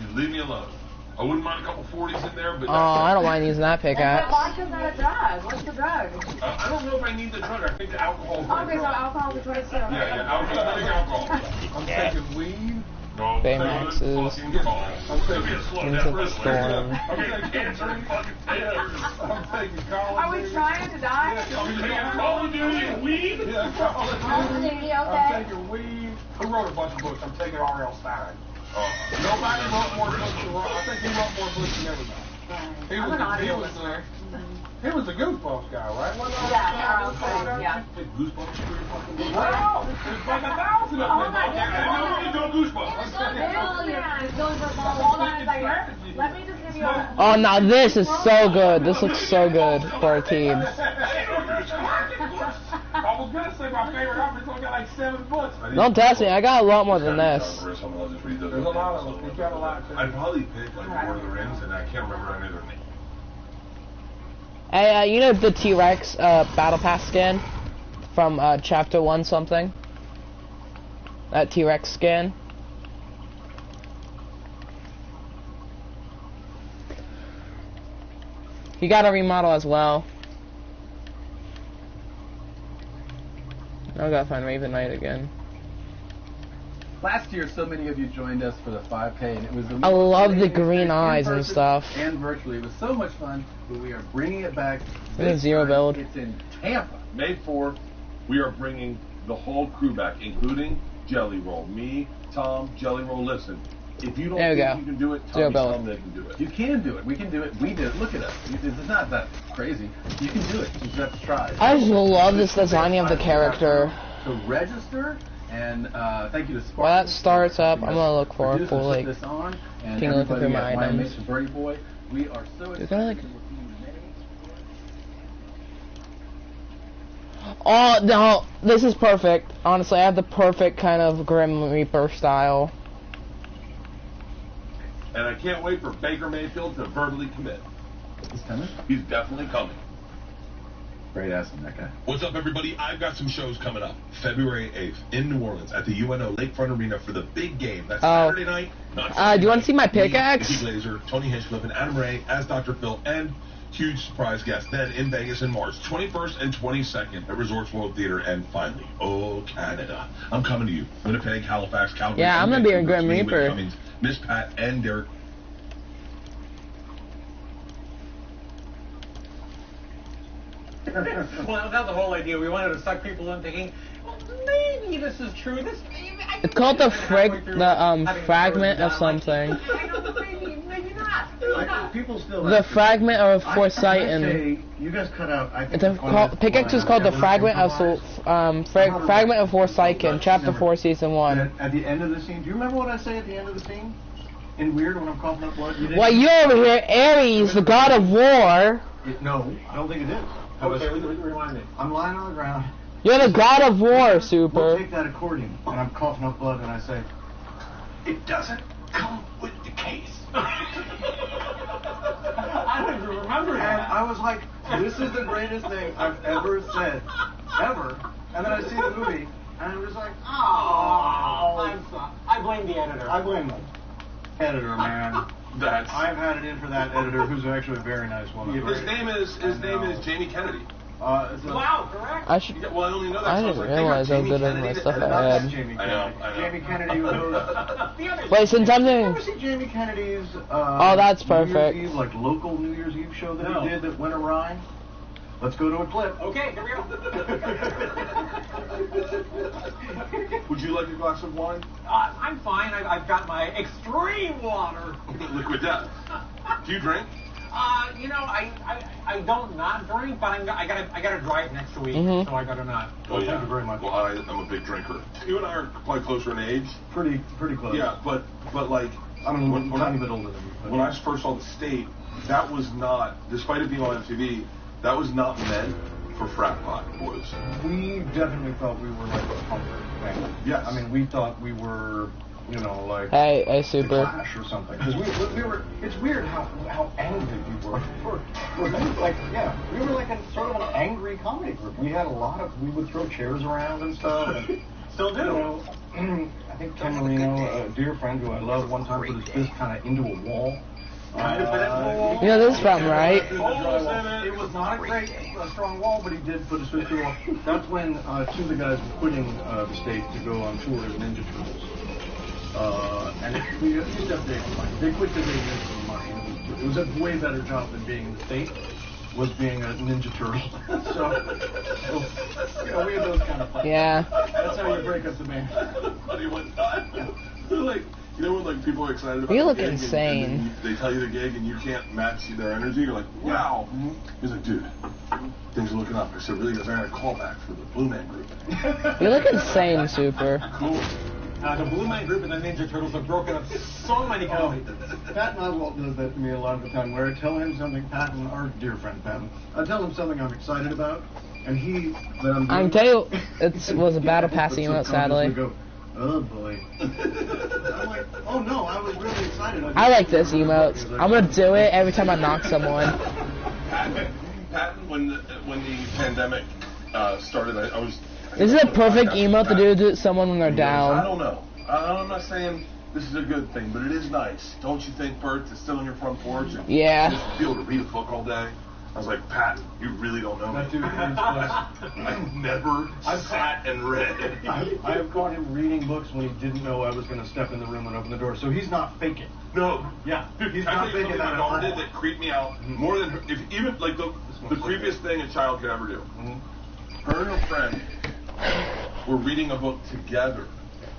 You leave me alone. I wouldn't mind a couple 40s in there, but Oh, I don't mind using that But pickaxe. vodka's not a drug. What's the drug? I don't know if I need the drug. I think the alcohol. Okay, so alcohol's a choice too. Yeah, alcohol. I'm taking weed. No, Baymax is fucking call. I'm taking, into the storm. I'm getting cancer in fucking 10 years. I'm taking Call Are of we Duty. trying to die? I'm taking Call of Duty and weed. Yeah, Call of Duty. Call of Duty, I'm okay. taking weed. Who wrote a bunch of books? I'm taking R.L. Stein. Oh. Nobody wrote more books than Ron. I think he wrote more books than everybody. He I'm was an audio he was, listener. he was the Goosebumps guy, right? Wasn't he? Yeah, R.L. Stein, yeah. Take Goosebumps for your fucking book. Wow, there's like 1,000 of them. Oh my I know Goosebumps. Hold on a second. Let me just give you a... Oh, now this is so good. This looks so good for our teams. I was gonna say my favorite author's only got like 7 books. Don't test me. I got a lot more than this. There's a lot of them. He's got a lot too. I'd probably pick like Lord of the Rings, and I can't remember any of their names. Hey, you know the T-Rex Battle Pass skin from Chapter 1 something? That T-Rex skin? You gotta remodel as well. I gotta find Raven Knight again. Last year, so many of you joined us for the 5K, and it was I love the amazing green experience in eyes and person stuff. And virtually, it was so much fun. But we are bringing it back. Look at This Zero time, build. It's in Tampa. May 4th, we are bringing the whole crew back, including Jelly Roll. Me, Tom, Jelly Roll. Listen, if you don't There we think go. you can do it, Zero Tommy, build. tell them they can do it. You can do it. We can do it. We did. Look at us. It's not that crazy. You can do it. You just have to try. I just love this designing of the character. To register, and thank you to Spark. While that starts up, I'm gonna look for it for like. this on, and taking a look everybody through my at Why items. Makes a Birdie Boy. We are so You're excited. gonna, like- to review many. Oh no, this is perfect. Honestly, I have the perfect kind of Grim Reaper style. And I can't wait for Baker Mayfield to verbally commit. He's coming. He's definitely coming. Great ass in that guy. What's up, everybody? I've got some shows coming up. February 8th in New Orleans at the UNO Lakefront Arena for the big game. That's Saturday night. Not Sunday do you wanna night. see my Me, pickaxe? Izzy Glazer, Tony Hinchcliffe, and Adam Ray as Dr. Phil, and huge surprise guest. Then in Vegas in March 21st and 22nd at Resorts World Theater, and finally, Canada. I'm coming to you. Winnipeg, Halifax, Calgary. Yeah, I'm and gonna be a Vancouver. Grim Me, Whitney Reaper. Cummings, Miss Pat, and Derek. Well, that's the whole idea. We wanted to suck people in, thinking, well, maybe this is true. It's called the fragment of something. I know, but maybe not. Maybe not. People still. The fragment of Foresight I and say, you guys cut out. I think it's called pickaxe is called the fragment of fragment of Forsyken, chapter 4, season 1. At the end of the scene, do you remember what I say at the end of the scene? In Weird, when I'm coughing up blood. You didn't? Well, you over here, Ares, the god of war. No, I don't think it is. Okay, rewind me. I'm lying on the ground. You're the god of war, We'll Super. take that accordion, and I'm coughing up blood, and I say, It doesn't come with the case. I don't even remember and that. I was like, this is the greatest thing I've ever said, ever. And then I see the movie, and I was like, Oh, I'm sorry. I blame the editor. I blame the editor, man. That's I've had it in for that editor, who's actually a very nice woman. his name is Jamie Kennedy. Wow, correct. I should. Yeah, well, I only know that. I so didn't was realize how Jamie good of Kennedy my to stuff edit I out had. that? Jamie I Kennedy. know. Jamie Kennedy was. Wait, since I'm You doing. ever see Jamie Kennedy's Oh, that's perfect. New Year's Eve, like local New Year's Eve show that No. he did that went awry? Let's go to a clip. Okay, here we go. Would you like a glass of wine? I'm fine. I've got my extreme water. Liquid death. Do you drink? You know, I don't not drink, but I gotta drive next week, Mhm. so I gotta not. Oh, yeah. Thank you very much. Well, I'm a big drinker. You and I are quite closer in age. Pretty close. Yeah, but like, I'm a when tiny bit older than you. but- when I first saw The State, that was not, despite it being on MTV, that was not meant for frat pot boys. We definitely thought we were like a punker thing. Yes. I mean, we thought we were, you know, like Hey, the Super. Clash or something. Because we were. It's weird how angry we were. Like, yeah, we were like a sort of an angry comedy group. We had a lot of. We would throw chairs around and stuff. And, Still do. you know, I think Ken Marino, a dear friend who I love, one time put his fist kind of into a wall. You know this from, right? It was not a great, strong wall, but he did put his fist through a wall. That's when two of the guys were quitting the state to go on tour as Ninja Turtles. And we stepped in money. They quit because they made some money. It was a way better job than being in the state, was being a Ninja Turtle. so you know, we had those kind of fights. Yeah. That's how you break up the band. Funny one time. Like, you know when like people are excited about You the look gig insane. and then they tell you the gig and you can't match their energy. You're like, wow. He's like, dude, things are looking up. I said, really? Because I got a call back for the Blue Man Group. You look insane, Super. Cool. The Blue Man Group and the Ninja Turtles have broken up so many comedies. Pat Oswalt does that to me a lot of the time, where I tell him something, Patton, our dear friend Patton, I tell him something I'm excited about, and I'm telling you, it was a battle pass emote, sadly. Go, oh boy. I'm like, oh no, I was really excited. I like this emote. I'm gonna do it every time I knock someone. Patton, when the pandemic started, I was. This is a perfect emote to do to someone when they're I down. don't know. I'm not saying this is a good thing, but it is nice. Don't you think, Bert, to sit on your front porch and Yeah. just be able to read a book all day? I was like, Patton, you really don't know me. That dude reads books. I've never sat and read. I have caught him reading books when he didn't know I was going to step in the room and open the door. So he's not faking. No. Yeah. Dude, He's I not tell you faking something that my at daughter all. did that creeped me out more than even like the creepiest thing a child could ever do. Her and her friend were reading a book together.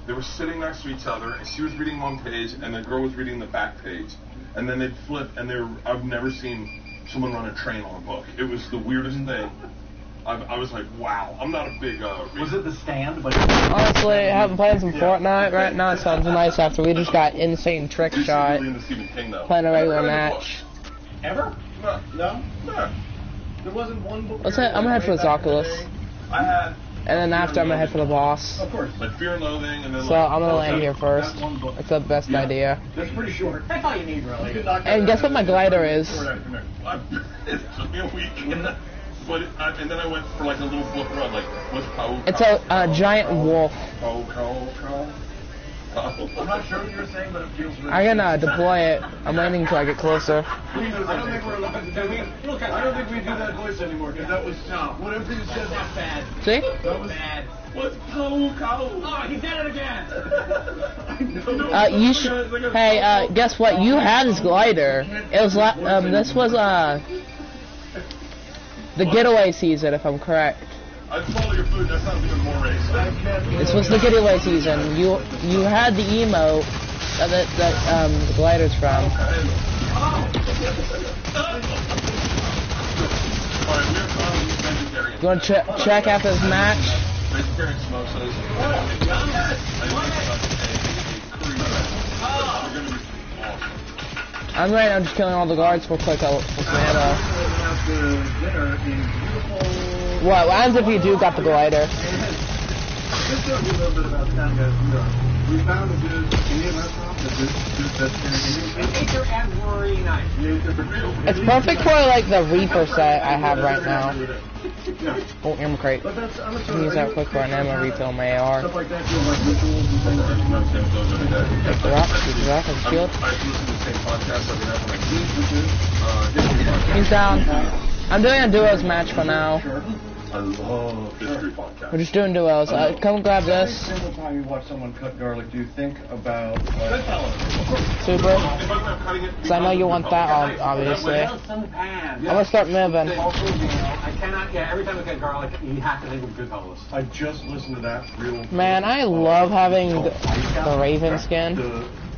They were sitting next to each other, and she was reading one page, and the girl was reading the back page. And then they'd flip, and I've never seen someone run a train on a book. It was the weirdest thing. I was like, wow. I'm not a big reader. Was it The Stand? But Honestly, I haven't played some Fortnite right now. It sounds nice after we just got insane trick This is shot. really into Stephen King, though. Playing a regular Never read a match. Ever? book. No. There wasn't one book. Let's head, I'm gonna head for this Oculus. I had. And then after I'm gonna head for the boss. Of course. Like Fear and Loathing, and then So I'm gonna land here first. That's one book. It's the best idea. That's pretty short. That's all you need, really. And guess what my glider is? It took me a week. But and then I went for like a little flip around, like, what's Poe? It's a giant wolf. Poe. I'm not sure what you were saying, but it feels really I can deploy it. I'm landing until I get closer. I don't think we're allowed to do it. I don't think we do that voice anymore, because that was whatever you said. Not bad. See? That was Bad. What's Poe? Oh, he did it again. You should. Hey, guess what? You had this glider. It was this was the getaway season, if I'm correct. I follow your food. That sounds even more racist. This was the getaway season. You had the emote that the glider's from. Alright, we're vegetarian. You want to check after this match? Vegetarian samosas. I'm right now just killing all the guards real quick. With some ammo. What happens if you do got the glider? Let's talk a little bit about Town Guys. We found a good Indian restaurant that's It's your every night. It's perfect for like the Reaper set I have right now. Oh, ammo crate. But that's, I'm Can use that quick for an ammo refill on my AR. stuff like that, you know, like rituals and things like that. Take the rock, shoot the rock, and shield. I listen to the same podcast every night when I He's down. I'm doing a duos match for now. I love history podcasts. We're just doing duos. Come grab Every this. single time you watch someone cut garlic, do you think about... Super. Because I know you want that, obviously. I'm gonna start moving. Also, you know, I cannot. Yeah, every time we get garlic, you have to think of Goodfellas. I just listened to that real... Man, I love having the Raven skin.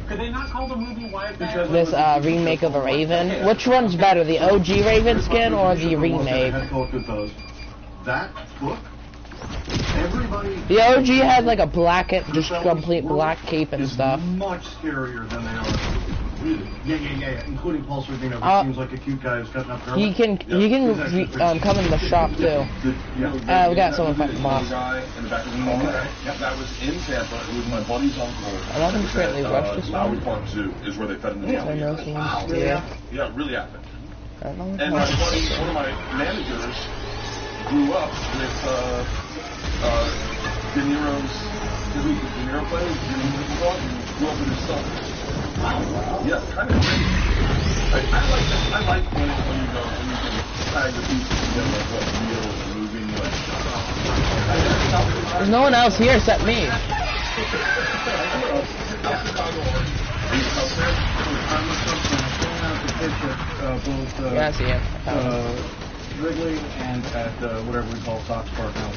Could they not call the movie Wild Bad? This remake of the Raven. Which one's better, the OG Raven skin or the remake? That book, everybody... The OG had like a black, just complete black cape and stuff. Much scarier than they are. Really? Yeah. Including Paul Sorvino, who seems like a cute guy who's cutting up garlic. He can come in the shop too. We got someone fighting the boss. Guy in the back of the car. That was in Tampa. It was my buddy's uncle. I don't think currently rushed this one. Maui Park Zoo is where they fed him the I know alligators. some, yeah. Yeah, it really happened. I don't know. And my buddy, one of my managers, grew up with De Niro's. De Niro plays. Grew up with his son. Yeah, kind of crazy. I like when you go when you can tag the pieces together like what real and moving like. There's no one else here except me. Yeah, I see him. Wrigley and at whatever we call Sox Park now.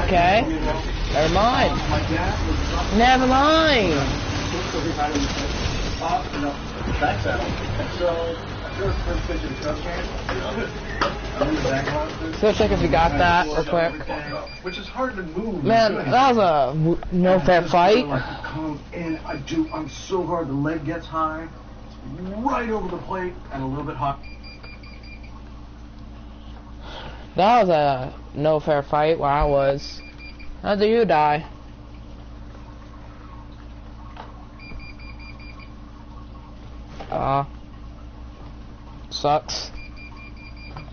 Okay. Never mind. My dad was Never mind. back out. So I threw a first pitch at a Cubs game. So check if you got that real quick. Which is hard to move. Man, that was a no fair fight. Like come in, I'm so hard. The leg gets high, right over the plate, and a little bit hot. That was a no fair fight where I was. How do you die? Sucks.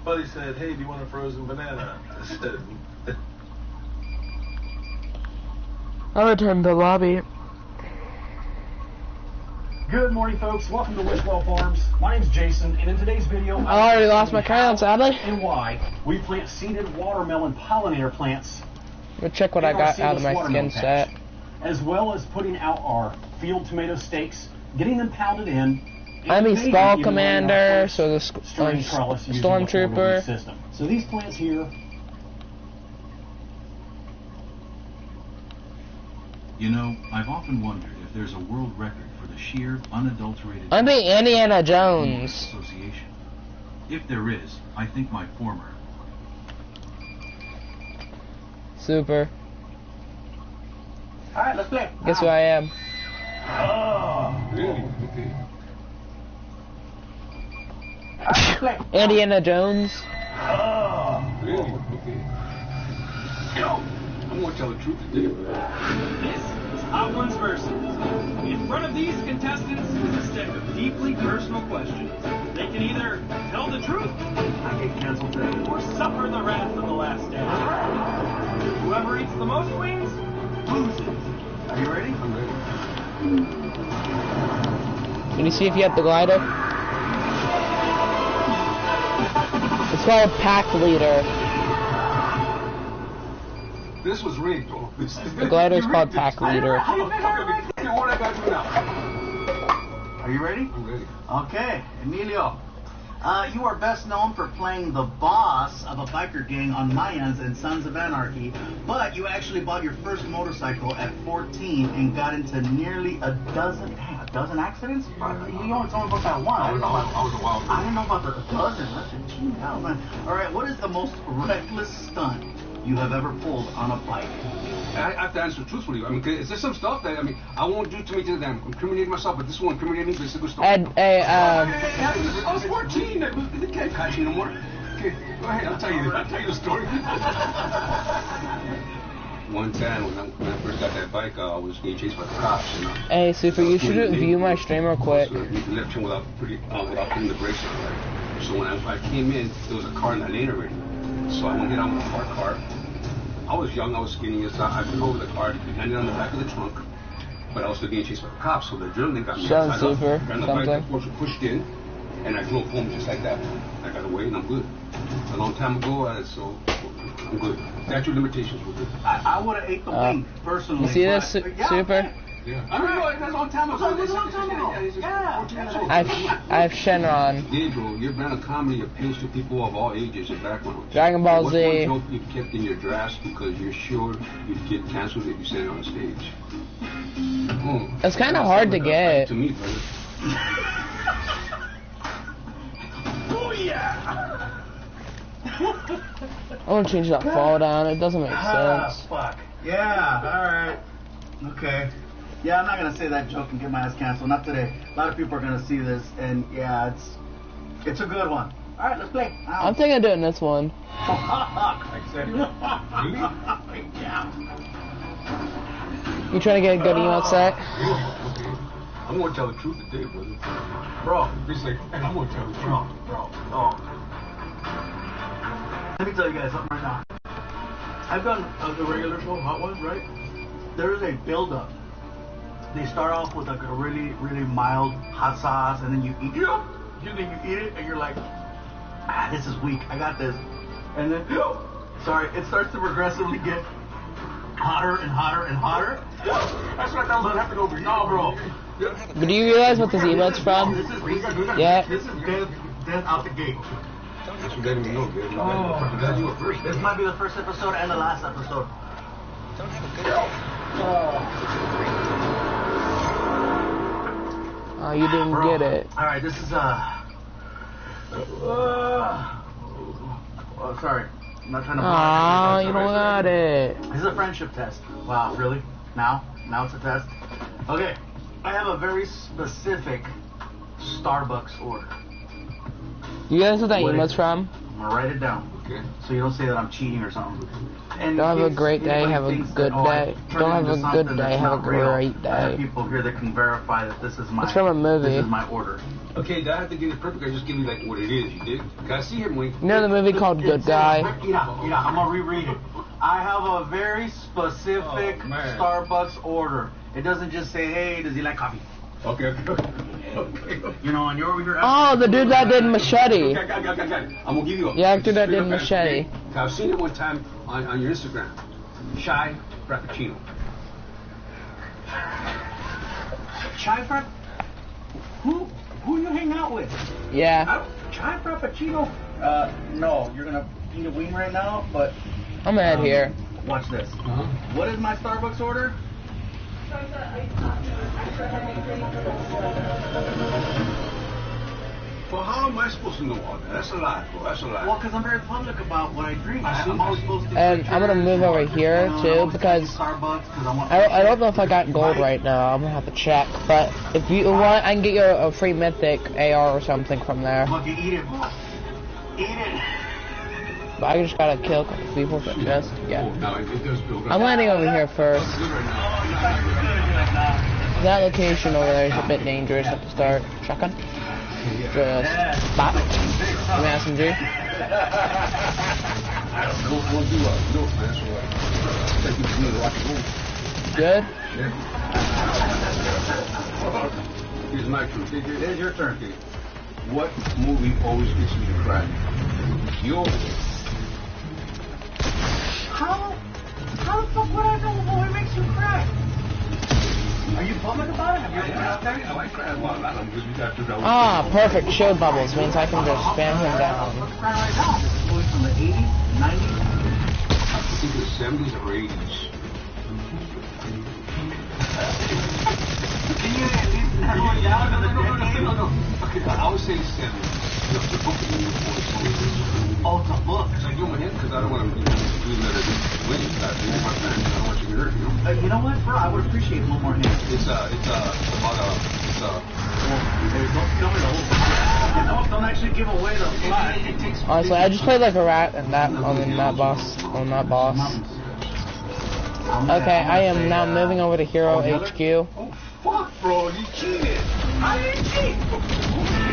Buddy said, hey, do you want a frozen banana? I said, I'll return to the lobby. Good morning, folks. Welcome to Wishwell Farms. My name's Jason, and in today's video, I already lost my crown, sadly. And why we plant seeded watermelon pollinator plants. Let's check what I got out of my skin set. As well as putting out our field tomato stakes, getting them pounded in. I'm a Spall Commander, so the Stormtrooper. So these plants here. You know, I've often wondered if there's a world record for the sheer, unadulterated... I'm the Indiana Jones. ...association. If there is, I think my former... Super. Alright, let's play. Guess who I am? Oh. Really? Okay. Alright, play. Indiana Jones. Oh. Really? Okay. Go! I'm gonna tell the truth today. This is Hot Ones Versus. In front of these contestants is a set of deeply personal questions. They can either tell the truth, I get canceled today, or suffer the wrath of the last stand. Whoever eats the most wings loses. Are you ready? I'm ready. Can you see if you have the glider? It's called Pack Leader. This was rigged, bro. The glider is called Pack Leader. What I got to do now? Are you ready? I'm ready. Okay, Emilio. You are best known for playing the boss of a biker gang on Mayans and Sons of Anarchy, but you actually bought your first motorcycle at 14 and got into nearly a dozen accidents? You only told me about that one. I was a wild I didn't know about the dozen. That's a gee, hell, man. All right, what is the most reckless stunt you have ever pulled on a bike? I have to answer truthfully. I mean, is there some stuff that, I won't do too many things that I'm incriminating myself, but this one incriminating me, but it's a good story. I was 14. They can't catch me no more. Okay, go ahead. I'll tell you the story. One time when I first got that bike, I was getting chased by the cops. Hey, Super, you should view my stream real quick. Left turn without putting the brakes on. Right? So when I came in, there was a car in that lane already. So I went to get on my car. I was young, I was skinny, so I took over the car, landed on the back of the trunk, but I was still getting chased by the cops, so the adrenaline got me. Sounds super. Ran the bike, pushed in, and I drove home just like that. I got away, and I'm good. A long time ago, so I'm good. Statute of limitations were good. I would have ate the wing, personally. You see this, Super? Yeah. I mean, no, that's a long time ago. I have Shenron. Gabriel, your brand of comedy appeals to people of all ages and backgrounds. Dragon Ball Z. What's one joke you kept in your drafts because you're sure you'd get canceled if you said it on stage? It's kind of hard to get. To me, brother. Oh yeah! I want to change that fall down. It doesn't make sense. Fuck. Yeah. All right. Okay. Yeah, I'm not gonna say that joke and get my ass canceled. Not today. A lot of people are gonna see this, and yeah, it's a good one. All right, let's play. I'm thinking of doing this one. Really? Yeah. You trying to get a good emote set? I'm gonna tell the truth today, brother. Bro, He's like, I'm gonna tell the truth. Bro. Let me tell you guys something right now. I've done the regular show, Hot Ones, right? There is a build-up. They start off with like a really, really mild hot sauce, and then you eat it. And then you eat it, and you're like, this is weak. I got this. And then, it starts to progressively get hotter and hotter and hotter. That's what I thought was gonna happen over here. No, bro. But do you realize what this emote's from? Yeah. This is death out the gate. That's what letting me know, baby. You gotta do it first. This might be the first episode and the last episode. Oh, you didn't get it. All right, this is sorry, I'm not trying to. Aw, you don't got it. This is a friendship test. Wow, really? Now it's a test. Okay, I have a very specific Starbucks order. You guys know what that emote's from? I'm gonna write it down. Okay. So you don't say that I'm cheating or something. And Don't have a if great day, anybody have a thinks good that, oh, I day. turned Don't it have into a good something day, that's have a not real, great I have day. people here that can verify that this is my. It's from a movie. This is my order. Okay, that I have to get it perfect. I just give you like what it is. You dig? Can I see him when? You know the movie called Good Guy? Yeah, I'm gonna reread it. I have a very specific Starbucks order. It doesn't just say, hey, does he like coffee? Okay. You know, and you're over here. Oh, the dude that did Machete. Okay, got it. I'm gonna give you a. The actor that straight did up answer, Machete. okay? I've seen it one time on your Instagram. Shy Frappuccino. Chai Frapp? Who you hang out with? Yeah. Chai Frappuccino? No, you're gonna eat a wing right now, but I'm gonna head here. watch this. What is my Starbucks order? Well, how am I supposed to know all that? That's a lie, bro. That's a lie. Well, because I'm very public about what I drink. I'm always supposed to. And I'm gonna move over here too because I don't know if I got gold right now. I'm gonna have to check. But if you want, I can get you a free mythic AR or something from there. Look, eat it. Eat it. But I just gotta kill a couple people for just yeah. No, it does build up. I'm landing over here first. Good right now. That location over there is a bit dangerous at the start. Shotgun. Just bop. Give me SMG. Good. Here's my turn. Here's your turn, kid. What movie always gets me to cry? Yours. How the fuck would I know what movie makes you cry? Are you public about it? Have you been out there? I like crying a lot of them because we got to know. Ah, perfect. Shield bubbles means I can just spam him down. What's crying right now? This is a movie from the 80s, 90s? I think the 70s or 80s. Can you at least narrow it down to the decade? No. Okay, I would say 70s. The book is in the 40s. Oh, it's a book. So I do my head because I don't want to do another win. I don't want you to hurt, you know? You know what, bro? I would appreciate a little more hands. It's about Don't actually give away the plot. Honestly, I just played like a rat and that boss. Okay, I am now moving over to Hero HQ. Oh, fuck, bro. You cheated. I didn't cheat.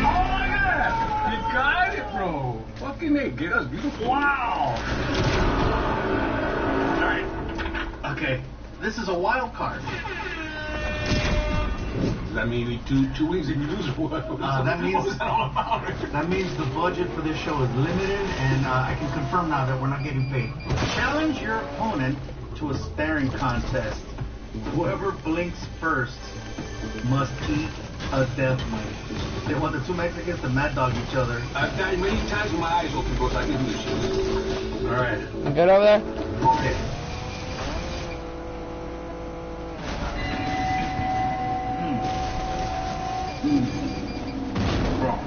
Oh, my God. You got it, bro. Fucking they get us beautiful. Wow. All right. Okay. This is a wild card. Does that mean two wings if you lose or what? That means the budget for this show is limited, and I can confirm now that we're not getting paid. Challenge your opponent to a staring contest. Whoever blinks first must eat a death wing. They want the two Mexicans to mad dog each other. I've died many times with my eyes open, bro, so I can do this shit. All right. You good over there? Okay. Wrong.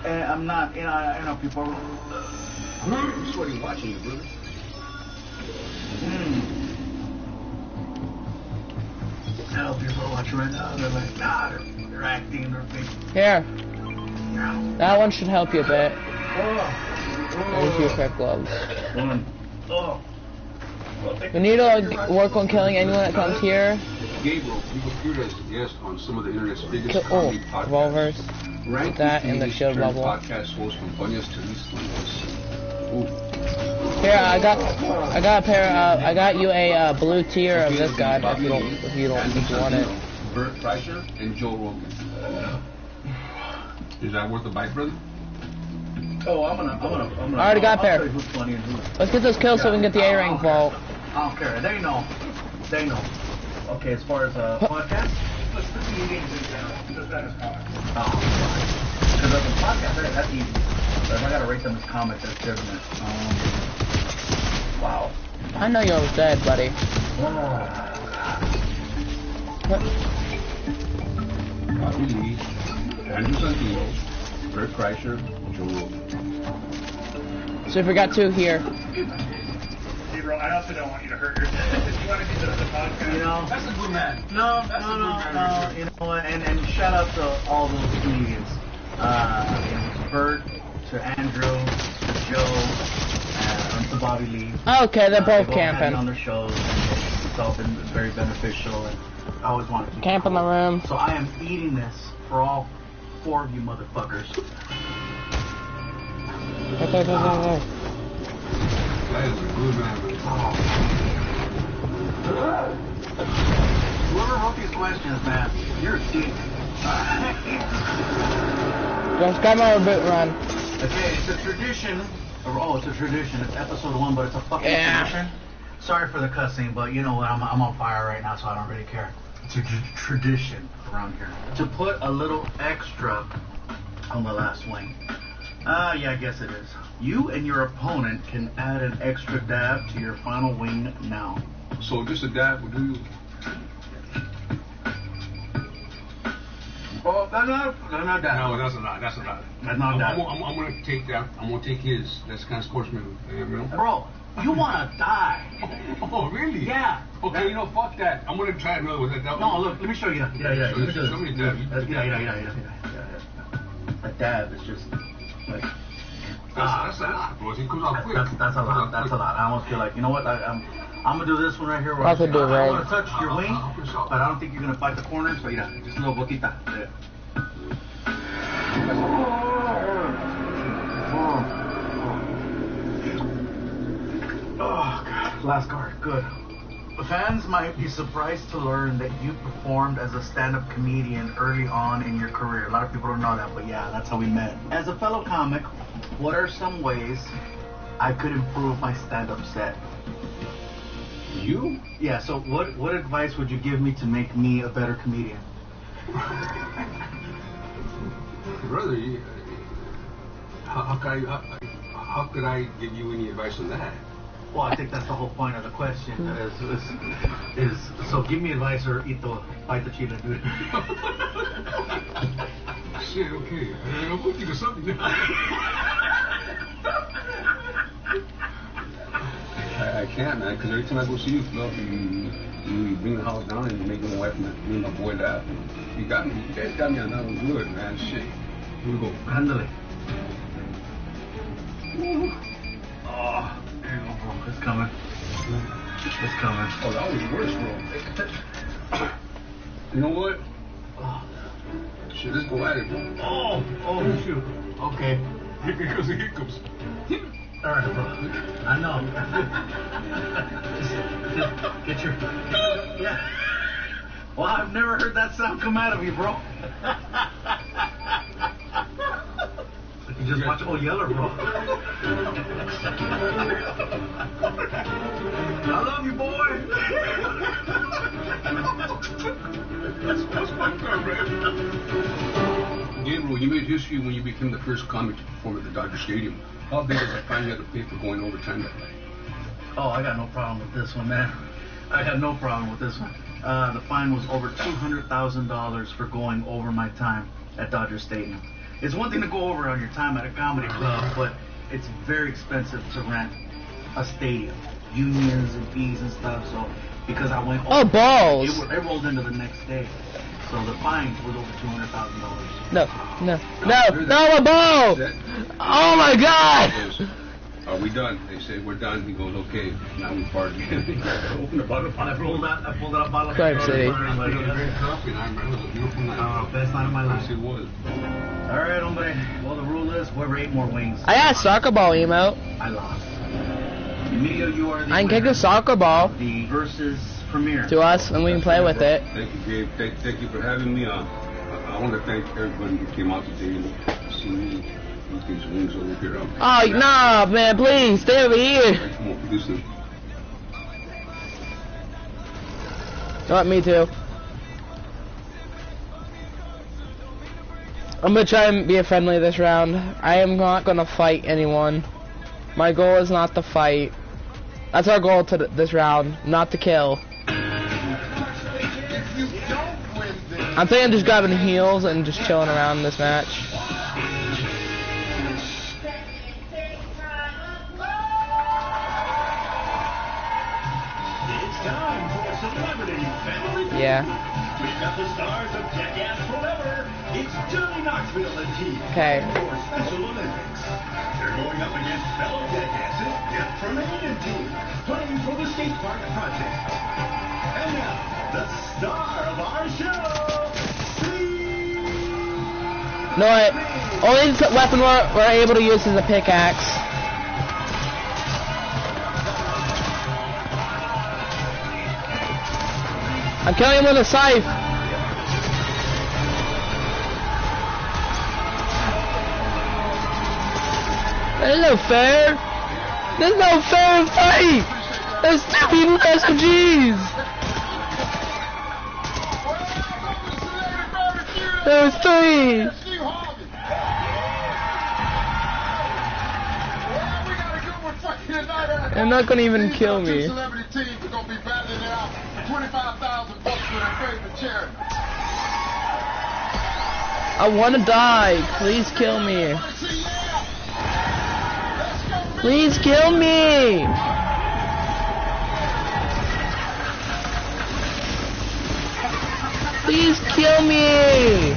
And I'm not, I know people. I'm sweating watching you, brother. I know people are watching right now. They're like, they're acting, they're thinking. Here. That one should help you a bit. There's your prep gloves. We need to work on killing anyone that comes here. Gabriel, you appeared as a guest on some of the internet's biggest comedy podcasts. Revolvers. Put that in the shield bubble. Podcast host from funniest to least funniest. Here, I got a pair. I got you a blue tier of this guy. If you want it. Bert Kreischer and Joe Rogan. Is that worth a bite, brother? Oh, I'm gonna. I already got a pair. I'll tell you who's funny and who's. Let's get this kill so we can get the A-rank vault. I don't care. They know. Okay, as far as podcast. Because the podcast, that's easy. But if I gotta rate them as comics, that's different. Wow. I know you're almost dead, buddy. Bobby Lee, Andrew Santino, Bert Kreischer, Joe Rogan. So if we got two here. If bro. I also don't want you to hurt yourself. You want to do the podcast. You know, That's a good man. no. You know what? And shout out to all those comedians. To Bert, to Andrew, to Joe, and to Bobby Lee. Okay, they're both They've all had camping. me on their shows. And it's all been very beneficial, and I always wanted to Camp in the room. So I am eating this for all 4 of you motherfuckers. There. That is a good man. Whoever wrote these questions, man, you're a dick. Just come over, boot run. Okay, it's a tradition. It's a tradition. It's episode 1, but it's a fucking tradition. Sorry for the cussing, but you know what? I'm on fire right now, so I don't really care. It's a tradition around here to put a little extra on the last swing. Yeah, I guess it is. You and your opponent can add an extra dab to your final wing now. So just a dab will do you? Oh, that's not dab. No, that's a lot. That's a lot. That's not dab. I'm gonna take that. I'm gonna take his. That's kind of sportsman. You know? Bro, you wanna die? Oh, really? Yeah. Okay, you know, fuck that. I'm gonna try another one. No, look, let me show you. Yeah. Show me a dab. Yeah. A dab is just like. That's a lot, bro. It comes out quick. That's a lot. That's a lot. I almost feel like, you know what? I'm gonna do this one right here. Where I could do I'm right. gonna touch your wing, but I don't think you're gonna fight the corner. So yeah, just a little boquita. Yeah. Oh God, last card. Good. Fans might be surprised to learn that you performed as a stand-up comedian early on in your career. A lot of people don't know that, but yeah, that's how we met. As a fellow comic, what are some ways I could improve my stand-up set? You? Yeah, so what advice would you give me to make me a better comedian? Brother, how could I give you any advice on that? Well, I think that's the whole point of the question. Is so give me advice or bite the cheetah, dude. Shit, okay. I'm gonna think of something now. I can't, man, because every time I go see you, Phil, you bring the house down and you make my wife and my boy laugh. You got me. You guys got me on that one good, man. Shit. Here we go. Handle it. Oh. There you go, bro. It's coming. It's coming. Oh, that was worse, bro. You know what? Oh. Shit, let's go at it, bro. Oh, shoot. Okay. Here goes the hiccups. All right, bro. I know. just get your... Yeah. Well, I've never heard that sound come out of you, bro. You just watch old Yeller, bro. I love you, boy. That's my turn, man. Gabriel, you made history when you became the first comic to perform at the Dodger Stadium. How big was the fine you had to pay for going overtime that night? Oh, I got no problem with this one, man. I had no problem with this one. The fine was over $200,000 for going over my time at Dodger Stadium. It's one thing to go over on your time at a comedy club, but it's very expensive to rent a stadium, unions and fees and stuff. So because I went over, balls! It rolled into the next day. So the fine was over $200,000. No, a ball! Oh my God! Are we done? They said we're done. He goes, okay. Now we party. Open the bottle. I pulled out a bottle of Crime City. Best night of my life. Yes, it was. All right, hombre. Well, the rule is whoever ate more wings. I got a soccer ball emote. I lost. Emilio, you are the I can kick a soccer ball the versus premiere to us, and we can play with it. Thank you, Gabe. Thank you for having me on. I want to thank everybody who came out today and see me eat these wings over here. Oh, nah, man, please, stay over here. Come on, produce them. Me too. I'm gonna try and be a friendly this round. I am not gonna fight anyone. My goal is not to fight. That's our goal to this round, not to kill. I'm thinking just grabbing heels and just chilling around this match. family feud. Yeah. We've got the stars of Jackass Forever. It's Johnny Knoxville and team. Okay. For Special Olympics. They're going up against fellow jackasses, Jeff Tremaine and team, playing for the skate park project. And now, the star of our show, No, only weapon we're able to use is a pickaxe. I'm killing him with a scythe. There's no fair. There's no fair fight. There's 2 people with SMGs. There's 3. They're not gonna even kill me. Celebrity teams are gonna be battling it out. $25,000 for their favorite charity. I wanna die. Please kill me. Please kill me. Please kill me.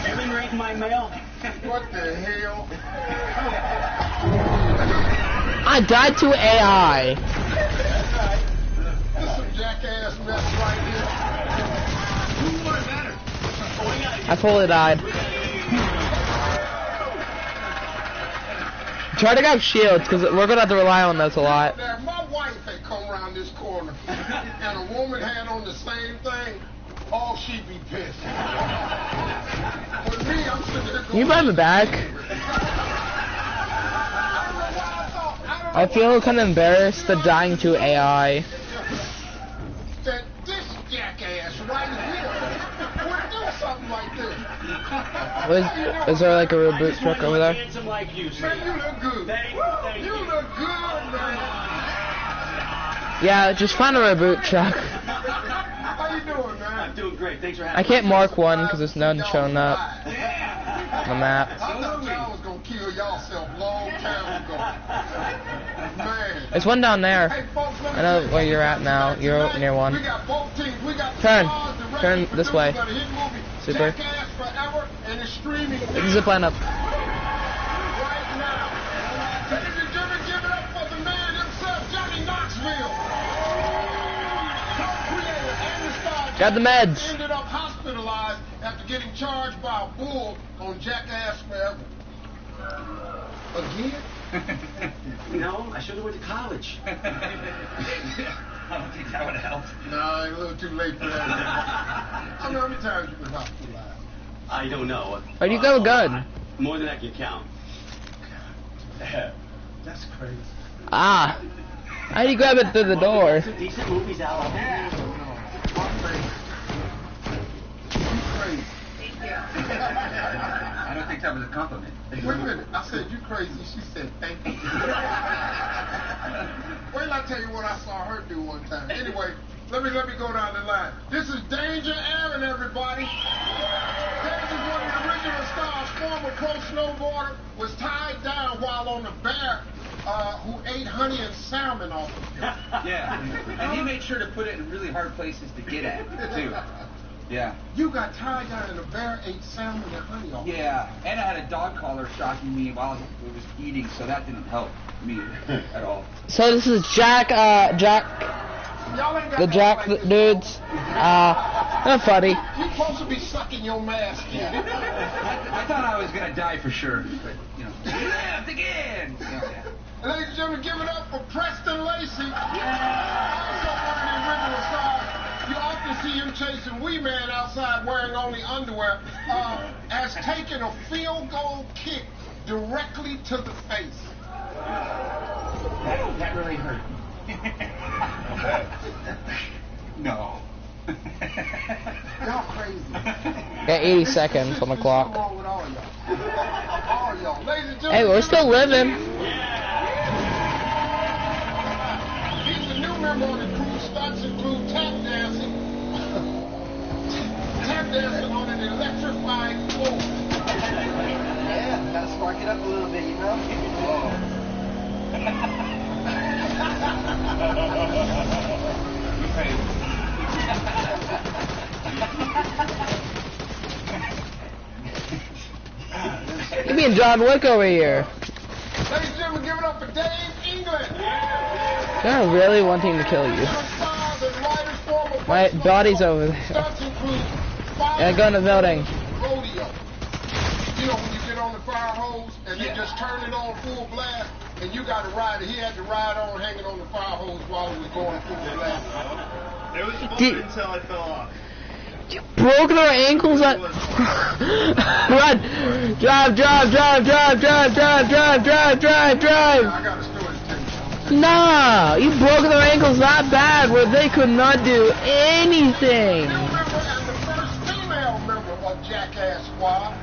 You've been reading my mail? What the hell? I died to AI. This some jackass mess right here. I fully died. Try to grab shields, because we're gonna have to rely on those a lot. Now, if my wife had come around this corner and a woman had on the same thing, oh, she'd be pissed. But me, I'm sitting there going, Can you buy me back? I feel kind of embarrassed at dying to AI. that this jackass right here would do something like this. Is there like a reboot truck over there? Handsome like you, Man, you look good. Thank You look good, man. Yeah, just find a reboot truck. How you doing, man? I'm doing great. Thanks for having I me. can't mark one because there's none showing up on the map. I thought y'all was gonna kill y'allself long time ago. Man. There's one down there. Hey, folks, let me I know tell you, where you're at now. You're near we one. got both teams. We got the Turn. stars, the Turn regular this way. producers of the hit movie Super. Jackass Forever, and it's streaming Zip line up. right now. Ladies and gentlemen, give it up for the man himself, Johnny Knoxville. Co-creator and the star Got the meds. ended up hospitalized after getting charged by a bull on Jackass Forever. Again? No, I should have went to college. I don't think that would have helped. No, a little too late for that. How many times you been hospitalized? I don't know. Where'd you go good? More than I can count. That's crazy. Ah. How do you grab it through the door? Some decent movies out. Yeah. You crazy. I don't think that was a compliment. Wait a minute. I said you crazy. She said thank you. Wait till I tell you what I saw her do one time. Anyway, let me go down the line. This is Danger Aaron, everybody. Danger's one of the original stars, former pro snowboarder, was tied down while on a bear who ate honey and salmon off of him. Yeah, and he made sure to put it in really hard places to get at, too. Yeah. You got tied down and the bear ate salmon and honey off of him. Yeah, and I had a dog collar shocking me while I was eating, so that didn't help me at all. So this is Jack, Y'all ain't got the no Jack like this. dudes. They're funny. You supposed to be sucking your mask in. I thought I was going to die for sure, but, you know. Left again! Ladies and gentlemen, give it up for Preston Lacey. Also one of the original stars. You often see him chasing Wee Man outside wearing only underwear. Has taken a field goal kick directly to the face. That really hurt. No. Y'all crazy. Got 80 seconds on the clock. What's wrong with all y'all? All y'all. Ladies and gentlemen, Hey, we're still living. he's a new member of the crew. Stunts include tap dancing. Tap dancing on an electrifying floor. Yeah, gotta spark it up a little bit, you know? You crazy. and John Wick over here. Ladies and gentlemen, give it up for Dave England. They're really wanting to kill you. My body's over there. Yeah, go in the building. Rodeo. You know when you get on the fire hose and they just turn it on full blast and you got to ride it. He had to ride on hanging on the fire hose while he was going full blast. It was fun until I fell off. You broke their ankles on. Run! Drive! Nah! You broke their ankles that bad where they could not do anything. Jackass Squad.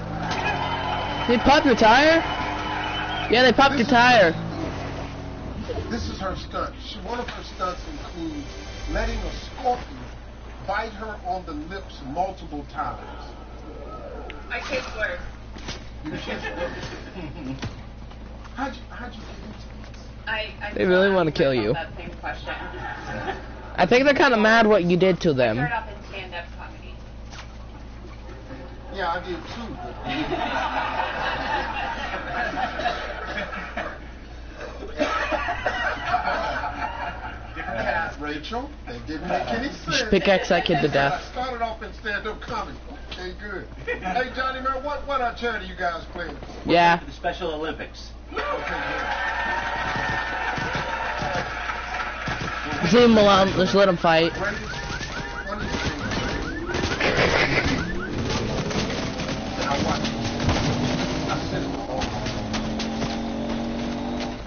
They popped your tire? Yeah, they popped your tire. This is her stunt. One of her stunts includes letting a scorpion bite her on the lips multiple times. I taste worse. How'd you get into this? They really want to kill you. That same question. I think they're kind of mad what you did to them. I started off in stand-up comedy. Yeah, I did too. Rachel, they didn't make any sense. You should pickaxe that kid to death. I started off in stand-up comedy. Okay, good. Hey, Johnny, man, what charity you guys playing? Yeah. The Special Olympics. Okay, Just leave him alone. Just let him fight.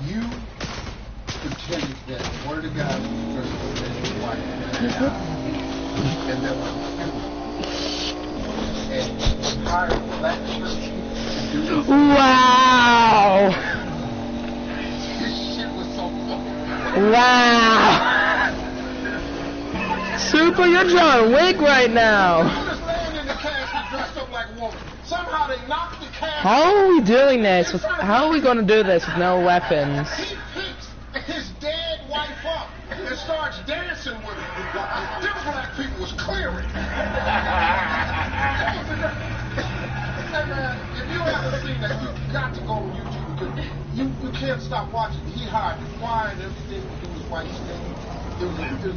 You pretended that one of the guys was dressed up as your wife, and that was and hired a black church to do this. Wow! This shit was so fucking Wow! Super, you're John Wick right now. Somehow they knocked the cat. How are we doing this? How are we going to do this with no weapons? He picks his dead wife up and starts dancing with her. Them black people was clearing. Hey man, if you haven't seen that, you got to go on YouTube because you can't stop watching. He hired the choir and everything to do his wife's thing. It was the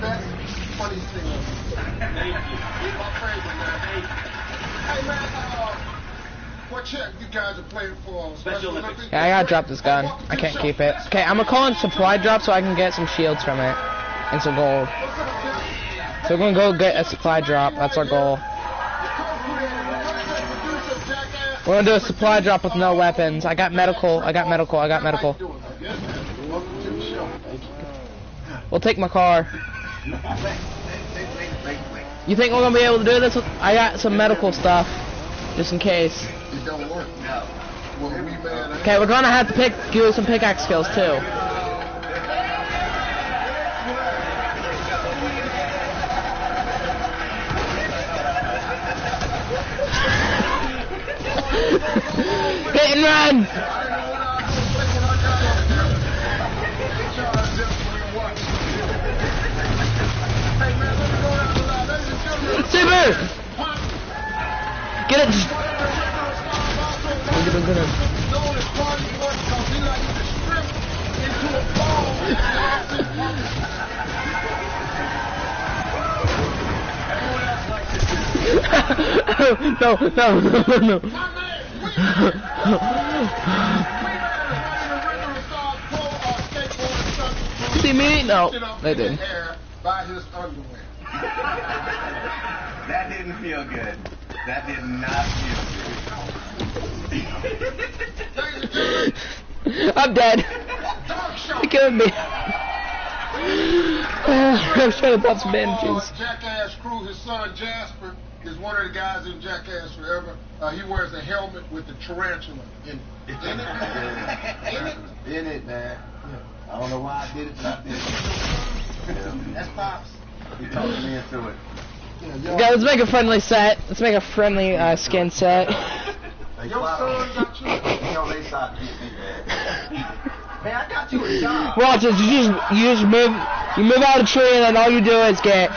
best, funniest thing ever. Thank you. He's my favorite, man. Thank you. Hey man, what check you guys are playing for? Special Olympics? Yeah, I gotta drop this gun. I can't keep it. Okay, I'm gonna call in supply drop so I can get some shields from it. And some gold. So we're gonna go get a supply drop. That's our goal. We're gonna do a supply drop with no weapons. I got medical. We'll take my car. You think we're gonna be able to do this? I got some medical stuff, just in case. It don't work. No. Well, we mad. Okay, we're gonna have to do some pickaxe skills too. Hit and run! Super! Get it! No. See me? No, they didn't. By his underwear. That didn't feel good. That did not feel good. I'm dead. He killed me. I was trying to pop some bandages. Jackass crew, his son Jasper is one of the guys in Jackass Forever. He wears a helmet with the tarantula in it. In it, man. I don't know why I did it, but I did it. Yeah. That's Pops. He talked me into it. Yeah, let's make a friendly set. Let's make a friendly skin set. Your son got you. You know, they thought you man, I got you a job. Watch this. You just move. You move out of the tree, and then all you do is get.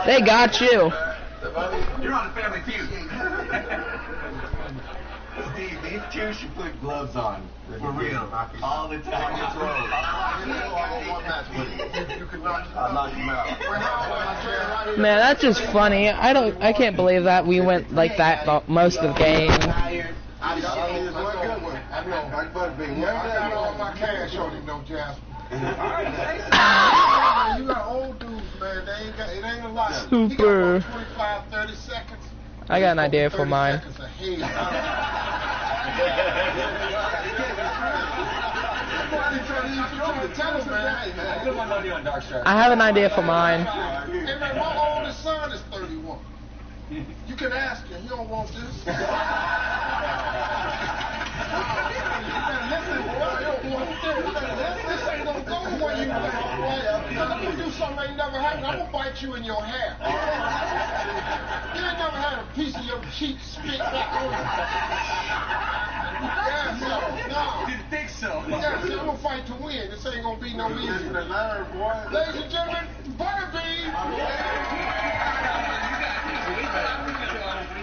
They got you. Steve, these two should put gloves on. For real. All the time. You can knock I'll knock him out. Man, that's just funny. I can't believe that we went like that most of the game. I mean, it's one good one. I know, like Butterbean. I got all my cash on him, though, Jasper. You got old dudes, man. It ain't a lot. Super. He got 25, 30 seconds. I got an idea for mine. I have an idea for mine. Hey, man, my oldest son is 31. You can ask him. He don't want this. Listen, boy, you don't want this. This ain't gonna go where you want. Let me do something that ain't never happened. I'm gonna bite you in your hair. You ain't never had a piece of your cheek spit back on you. Yeah, so, no. Didn't think so. Yeah, see, I'm gonna fight to win. This ain't gonna be no easy. Ladies and gentlemen, Butterbean.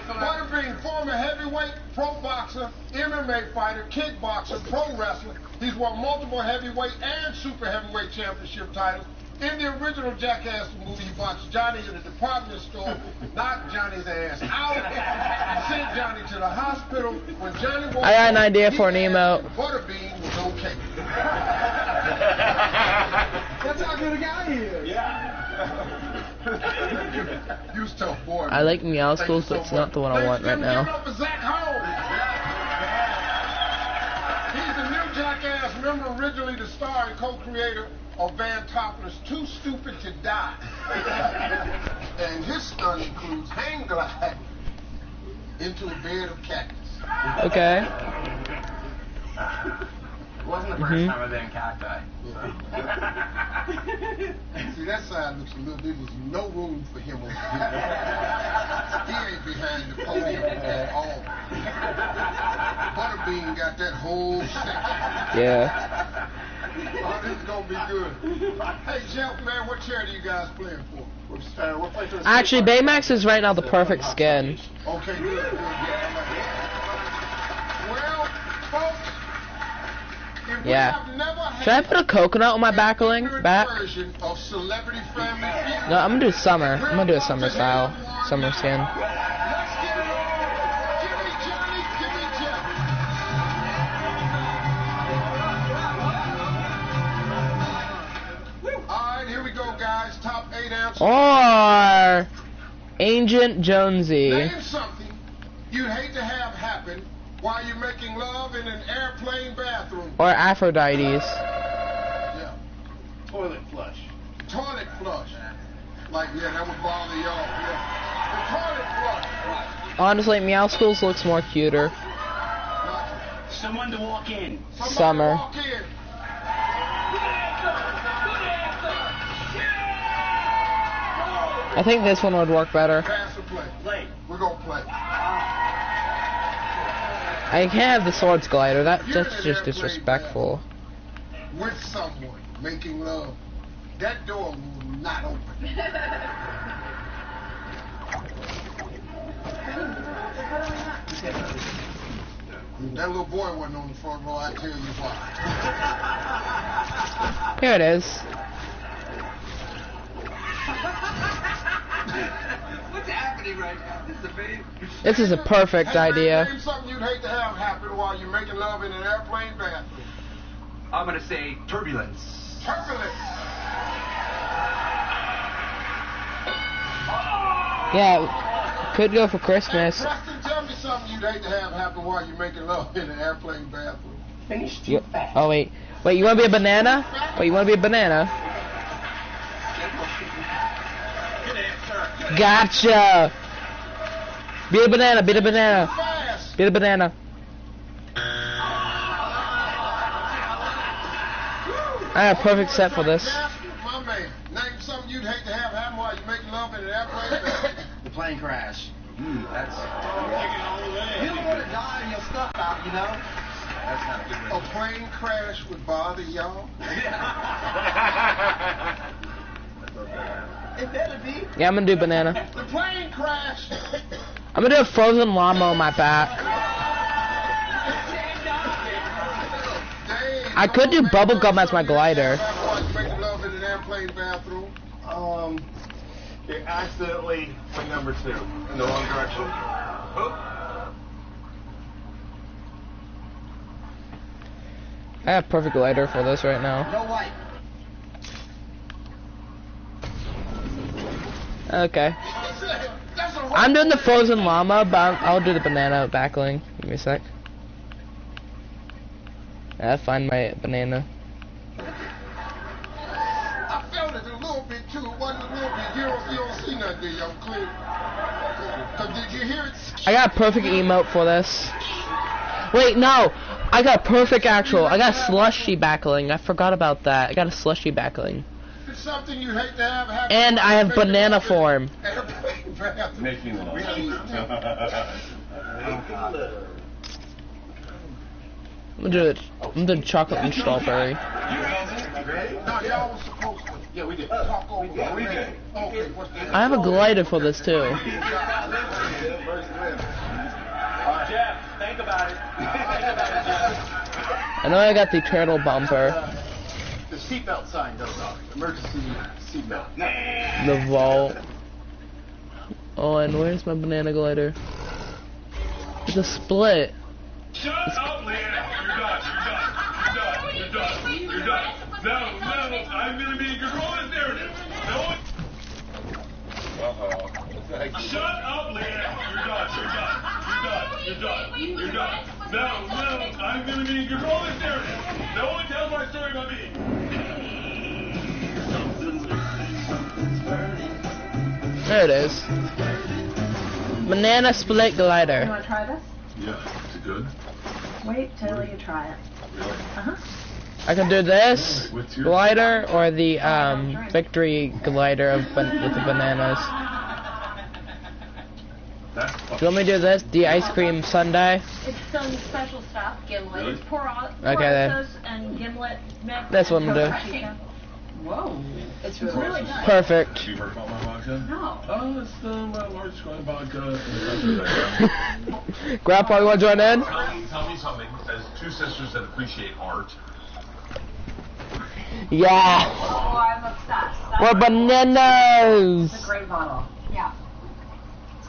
Butterbean, former heavyweight, pro boxer, MMA fighter, kickboxer, pro wrestler. He's won multiple heavyweight and super heavyweight championship titles. In the original Jackass movie, he boxed Johnny in a department store, knocked Johnny's ass out, sent Johnny to the hospital. When Johnny woke I got an up, idea he for an asked emote. if Butterbean was okay. That's how good a guy he is. Yeah. You tough boy. I like Meow Schools, but it's not the one I want right now. Give it up for Zach Holmes. He's the new Jackass member, originally the star and co-creator of Van Toppler's Too Stupid to Die. And his stunt includes hang glide into a bed of cactus. Okay. It wasn't the first time I've been in cacti. See, that side looks a little bit, there's no room for him over here. He ain't behind the podium at all. Butterbean got that whole section. Yeah. Oh, this is gonna be good. Hey, Jeff, man, what charity you guys playing for? What place are Actually, Baymax is right now the perfect skin. Okay, good. Well, folks, if we Yeah. have never Should I had put a coconut on my back? version of Celebrity Family Feud, No, I'm gonna do summer. I'm gonna do a summer style. Summer skin. let's get it on. Give me Johnny, give me Jeff. All right, here we go, guys. Top 8 answers. Or Ancient Jonesy. Name something you'd hate to have happen while you're making love in an airplane bathroom. Or Aphrodites. Yeah. Toilet flush. Toilet flush. Like, yeah, that would bother y'all. Yeah. The toilet flush. Honestly, Meow Schools looks more cuter. Someone to walk in. Somebody Summer. walk in. I think this one would work better. Pass or play? Play. We're gonna play. I can't have the swords glider. That's just disrespectful. With someone making love. That door will not open. That little boy wasn't on the front row, I tell you why. Here it is. What's happening right now? This is amazing. This is a perfect Hey, man, idea. name something you'd hate to have happen while you're making love in an airplane bathroom. I'm gonna say turbulence. Turbulence. Yeah, could go for Christmas. Preston, tell me something you'd hate to have happen while you're making love in an airplane bathroom. Finished. Oh wait, you want to be a banana? Wait, you want to be a banana? Gotcha. Be a banana. Be a banana. Be a banana. I have a perfect set for this. My man, name something you'd hate to have happen while you're making love in an airplane bathroom. The plane crash. That's. You don't want to die and your stuff out, you know? That's not a good A plane crash would bother y'all? It better be. Yeah, I'm gonna do banana. The plane crash. I'm gonna do a frozen llama on my back. I could do bubblegum as my glider. Making love in an airplane bathroom. It accidentally went number 2 in the wrong direction. I have perfect glider for this right now. No light. Okay. I'm doing the frozen llama, but I'll do the banana backling. Give me a sec. I find my banana. I felt it a little bit too. It wasn't a little bit. You don't see nothing, do you? I'm clear. Did you hear it? I got a perfect emote for this. Wait, no. I got perfect actual. I got slushy backling. I forgot about that. I got a slushy backling. It's something you hate to have happen. And I have banana form. Making love. I'm gonna do it. I'm gonna do chocolate and strawberry. No, y'all was supposed to. Yeah, we did. Talk over. We did. Okay, what's the I have a glider for this too. Jeff, think about it. I know I got the turtle bumper. The seatbelt sign goes off. Emergency seatbelt. The vault. Oh, and where's my banana glider? It's a split. Shut up, Leanna. You're done. No, I'm gonna be in control of this narrative. No one. Shut up, Leanna. You're done. No, I'm gonna be in control of this narrative. No one tells my story about me. There it is. Banana split glider. You want to try this? Yeah, is it good? Wait till you try it. Really? Uh-huh. I can do this glider or the victory glider of with the bananas. Do you want me to do this? The ice cream sundae? It's some special stuff. Gimlet. Really? Pour Okay, then. and gimlet mix. That's what I'm gonna do. Whoa. It's really good. Perfect. Have you heard about my vodka? No. Oh, it's the largest growing vodka in the country. Grandpa, you want to join in? Tell me something. As two sisters that appreciate art. Yeah. Oh, I'm obsessed. We're bananas. It's a great bottle. Yeah.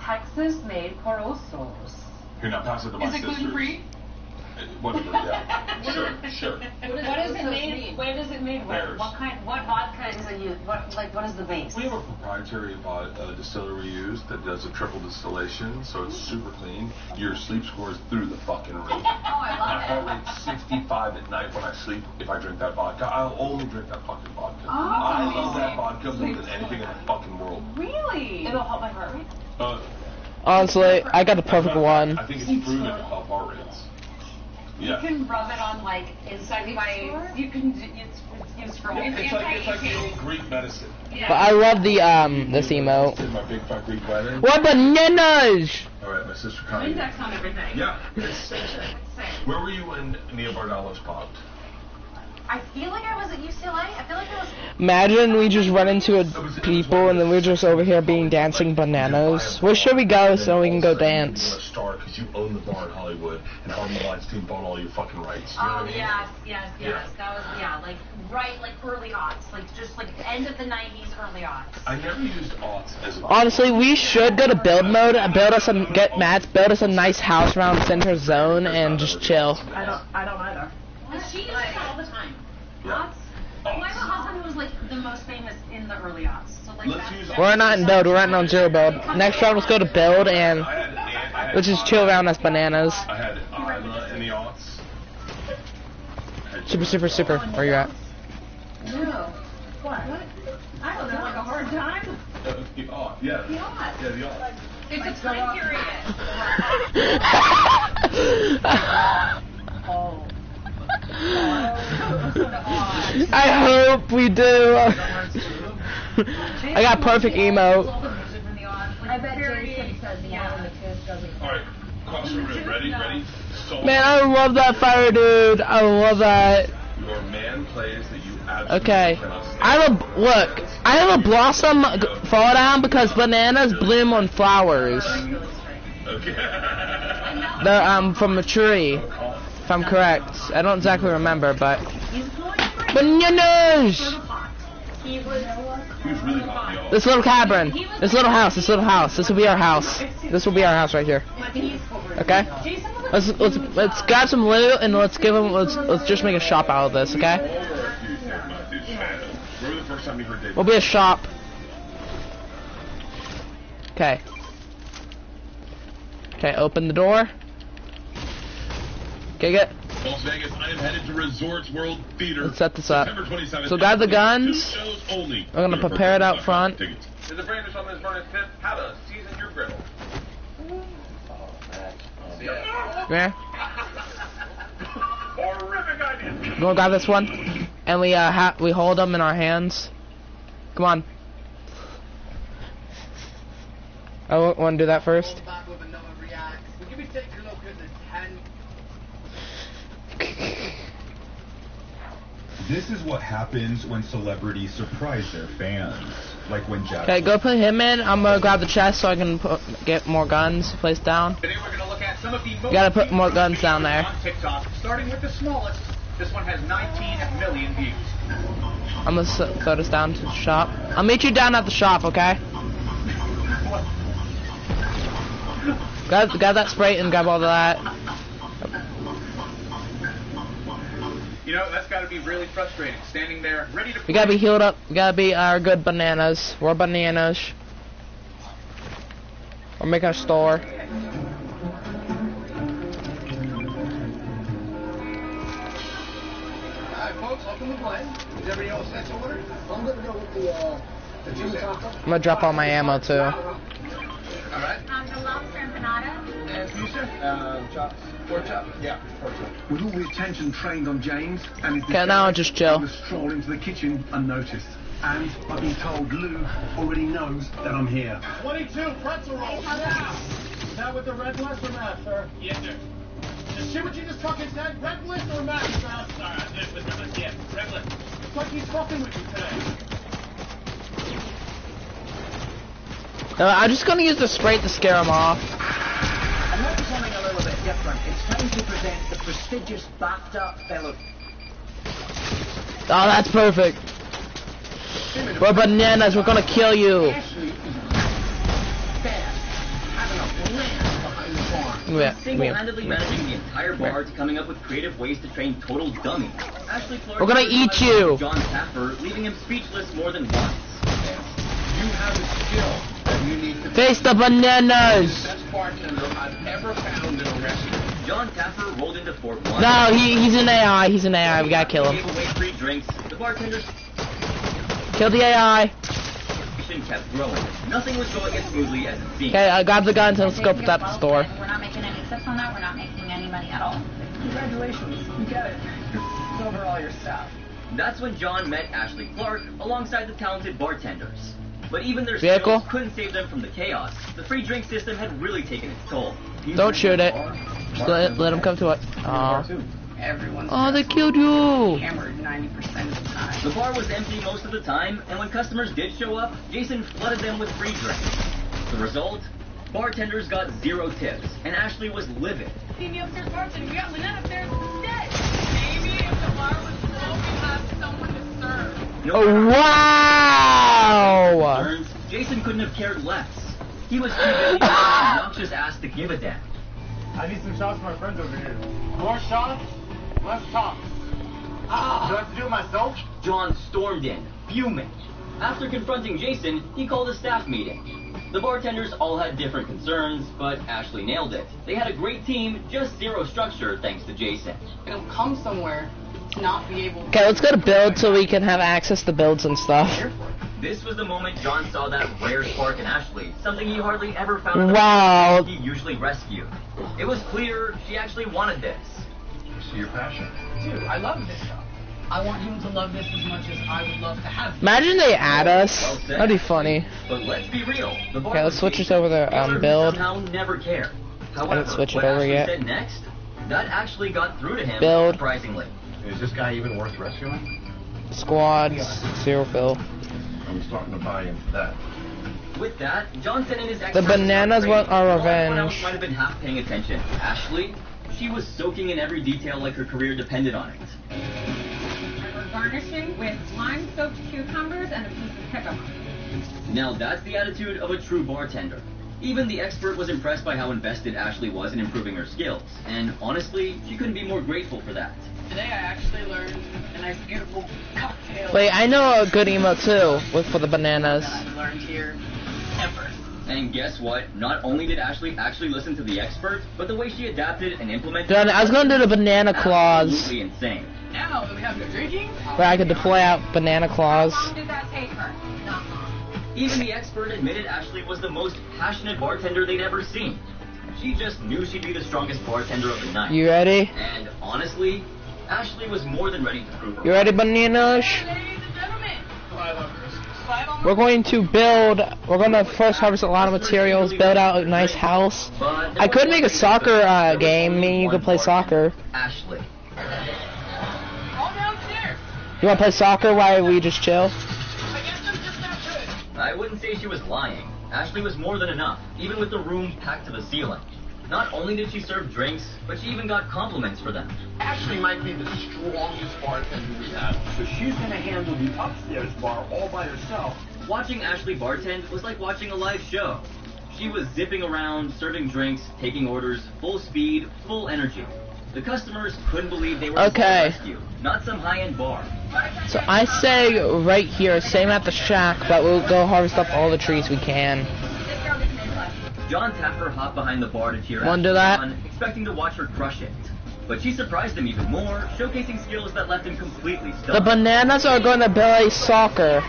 Texas-made Corosos. Here, now pass it to my sisters. Is it gluten-free? Whatever, yeah. Sure. What is it made? Where is it made with? Bears. What vodka is it used? What is the base? We have a proprietary distillery we use that does a triple distillation, so it's super clean. Your sleep score is through the fucking roof. Oh, I love it. My heart rate's 65 at night when I sleep. If I drink that vodka, I'll only drink that fucking vodka. Oh, I love that vodka more than anything in the fucking world. Really? It'll help my heart rate? Honestly, I got the perfect one. I think it's proven to help heart rates. Yeah. You can rub it on like inside my. You can. It's used for. It's like any Greek medicine. Yeah. But I love the this emote. My big fat Greek wedding. What bananas? All right, my sister Connie. Index on everything. Yeah. Where were you when Nia Bardalos popped? I feel like I was at UCLA. I feel like I was. Imagine we just run into people and then we're just over here being dancing bananas. Where should we go so we can go dance? You want to start because you own the bar in Hollywood and Harlem Weinstein bought all your fucking rights. You know what I mean? Yes. Yeah. That was like early aughts, like just like end of the 90s, early aughts. I never used aughts as a. Honestly, we should go to build mode and build us a nice house around center zone and just chill. I don't either. She uses it all the time. Yeah. My husband was like the most famous in the early aughts. So like We're not in build, we're right on zero build. Next round, let's go to build and let's just chill around as bananas. I had Isla in the aughts. Super. Where you at? No. What? I don't know, like a hard time. The aught, yeah. The aught. Yeah, the aught. It's a time period. Oh. I hope we do. I got perfect emote. I bet Jason says the one in the kiss doesn't. Alright, cross the room. Ready? Man, I love that fire, dude. I love that. Your man plays that you absolutely Okay. cannot stand. I have a blossom fall down because bananas bloom on flowers. Okay. They're from a tree, if I'm correct. I don't exactly remember, but bananas. He was really hot, y'all. This little cabin, this little house. This will be our house. This will be our house right here. Okay. Let's grab some loot and let's just make a shop out of this. Okay. Remember the first time you heard David? We'll be a shop. Okay. Okay, open the door. Okay, get. Las Vegas, I am headed to Resorts World Theater. Let's set this up. September 27th. So grab the guns. 2 shows only. We're gonna prepare it out front. Tickets. Is the brand of something that's burning tip? How to season your griddle. Yeah. Horrific idea. You wanna grab this one? And we hold them in our hands. Come on. I want to do that first. This is what happens when celebrities surprise their fans. Like when Jack. Okay, go put him in. I'm gonna grab the chest so I can get more guns placed down. Today we're going to look at some of the most You gotta put more guns down there. on TikTok, starting with the smallest. This one has 19 million views. I'm gonna throw this down to the shop. I'll meet you down at the shop, okay? Grab that spray and grab all of that. You know, that's got to be really frustrating. Standing there, ready to. We gotta be healed up. We gotta be our good bananas. We're bananas. We're making a store. Alright, folks, welcome to play. Is everybody all set to order? I'm gonna go with the chili taco. I'm gonna drop all my ammo too. Alright. The lobster empanada. And you, sir? Chops. Pork chop? Yeah, pork chop. With all the attention trained on James and his Okay, now just chill. the stroll into the kitchen unnoticed. And I've been told Lou already knows that I'm here. 22 pretzel rolls now. Is that with the red list or math, sir? Yes, sir. Just see what you just fucking said? Red list or math, sir? Sorry, I did it with red list. Yeah, red list. It's like he's fucking with you today. I'm just gonna use the spray to scare him off. I'm noticing something a little bit different. It's time to present the prestigious BAFTA fellow. Oh, that's perfect. We're bananas. We're gonna kill you. Single-handedly managing the entire bar to coming up with creative ways to train total dummies. Ashley Clark. We're gonna eat you. John Taffer, leaving him speechless more than once. You have a skill that you need to Face the bananas. best bartender I've ever found in a restaurant. John Taffer rolled into Fort 1. No, he's an AI. He's an AI. We gotta kill him. Gave away free drinks. The bartenders Kill the AI. kept growing. Nothing was going as smoothly as it seemed. Okay, I grab the guns and let's go put that at the store. We're not making any tips on that. We're not making any money at all. Congratulations, you get it. It's over all your stuff. That's when John met Ashley Clark alongside the talented bartenders. But even their Vehicle? skills couldn't save them from the chaos. The free drink system had really taken its toll. Don't shoot it. Just let him come to it. Oh. Everyone's Oh, they killed you. hammered 90% of the time. The bar was empty most of the time, and when customers did show up, Jason flooded them with free drinks. The result? Bartenders got 0 tips, and Ashley was livid. See me upstairs bartending. We got Lynette upstairs dead. Maybe if the bar was full, we'd have someone to serve. Oh, wow! Jason couldn't have cared less. He was too busy with an obnoxious ass to give a damn. I need some shots for my friends over here. More shots, less talk. Do I have to do it myself? John stormed in, fuming. After confronting Jason, he called a staff meeting. The bartenders all had different concerns, but Ashley nailed it. They had a great team, just 0 structure thanks to Jason. It'll come somewhere to not be able to. Okay, let's go to build so we can have access to builds and stuff. This was the moment John saw that rare spark in Ashley, something he hardly ever found in the Wow. he usually rescued. It was clear she actually wanted this. I see your passion. Dude, I love this stuff. I want you to love this as much as I would love to have it. Imagine they add us. Well said. That'd be funny. But let's be real. The bar Okay, let's was switch cheap. this over to The owner build. somehow never cared. However, didn't switch it what over Ashley yet. said next, that actually got through to him. Build. Surprisingly. Is this guy even worth rescuing? Squads, 0 fill. I'm starting to buy into that. With that, John sent in his The bananas want our Everyone else revenge. might have been half paying attention. Ashley, she was soaking in every detail like her career depended on it. We're garnishing with lime-soaked cucumbers and a piece of pickle. Now that's the attitude of a true bartender. Even the expert was impressed by how invested Ashley was in improving her skills, and honestly, she couldn't be more grateful for that. Today I actually learned a nice beautiful cocktail. Wait, I know a good emote too, for the bananas. I've learned here ever. And guess what? Not only did Ashley actually listen to the expert, but the way she adapted and implemented Dude, I was gonna do the banana claws, absolutely insane. Now that we have no drinking, where I could deploy out banana claws. how long did that take her? Not long. Even the expert admitted Ashley was the most passionate bartender they'd ever seen. She just knew she'd be the strongest bartender of the night. You ready? And honestly, Ashley was more than ready to prove her. You ready, bananas? Ladies and gentlemen, We're going to first harvest a lot of materials, build out a nice house. I could make a soccer game, me and you could play soccer. Ashley. all downstairs. You wanna play soccer while we just chill? I guess I'm just not good. I wouldn't say she was lying. Ashley was more than enough, even with the room packed to the ceiling. Not only did she serve drinks, but she even got compliments for them. Ashley might be the strongest bartender we have, so she's gonna handle the upstairs bar all by herself. Watching Ashley bartend was like watching a live show. She was zipping around, serving drinks, taking orders, full speed, full energy. The customers couldn't believe they were at Okay. rescue, not some high-end bar. So I say right here, same at the shack, but we'll go harvest up all the trees we can. John Taffer hopped behind the bar to cheer Wanna do Ashley that? on, expecting to watch her crush it. But she surprised him even more, showcasing skills that left him completely stunned. The bananas are going to play soccer.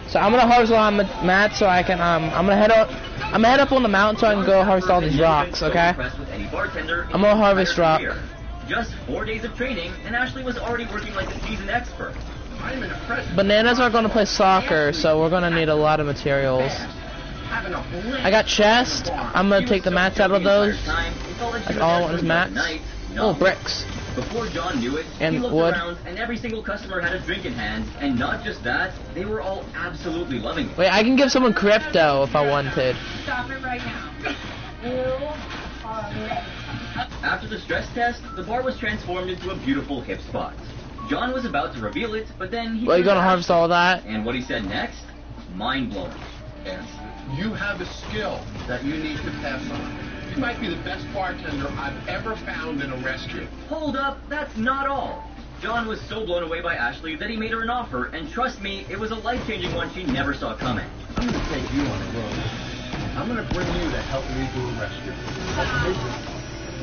So I'm gonna harvest a lot of mats so I can I'm gonna head up on the mountain so I can go harvest all these rocks, okay? Impressed with any bartender in I'm gonna his harvest entire rock. career. Just 4 days of training, and Ashley was already working like a seasoned expert. I'm an impressive Bananas are gonna play soccer, so we're gonna need a lot of materials. having a blend. I got chest. I'm gonna take the mats out of those. That's all I want is mats. Oh, bricks. Before John knew it, And he looked wood. around, and every single customer had a drink in hand, and not just that, they were all absolutely loving it. Wait, I can give someone crypto if I wanted. Stop it right now. After the stress test, the bar was transformed into a beautiful hip spot. John was about to reveal it, but then he... Well, you gonna harvest all that? And what he said next? Mind-blowing. You have a skill that you need to pass on. You might be the best bartender I've ever found in a restaurant. Hold up, that's not all. John was so blown away by Ashley that he made her an offer, and trust me, it was a life-changing one she never saw coming. I'm gonna take you on a road. I'm gonna bring you to help me do a restaurant.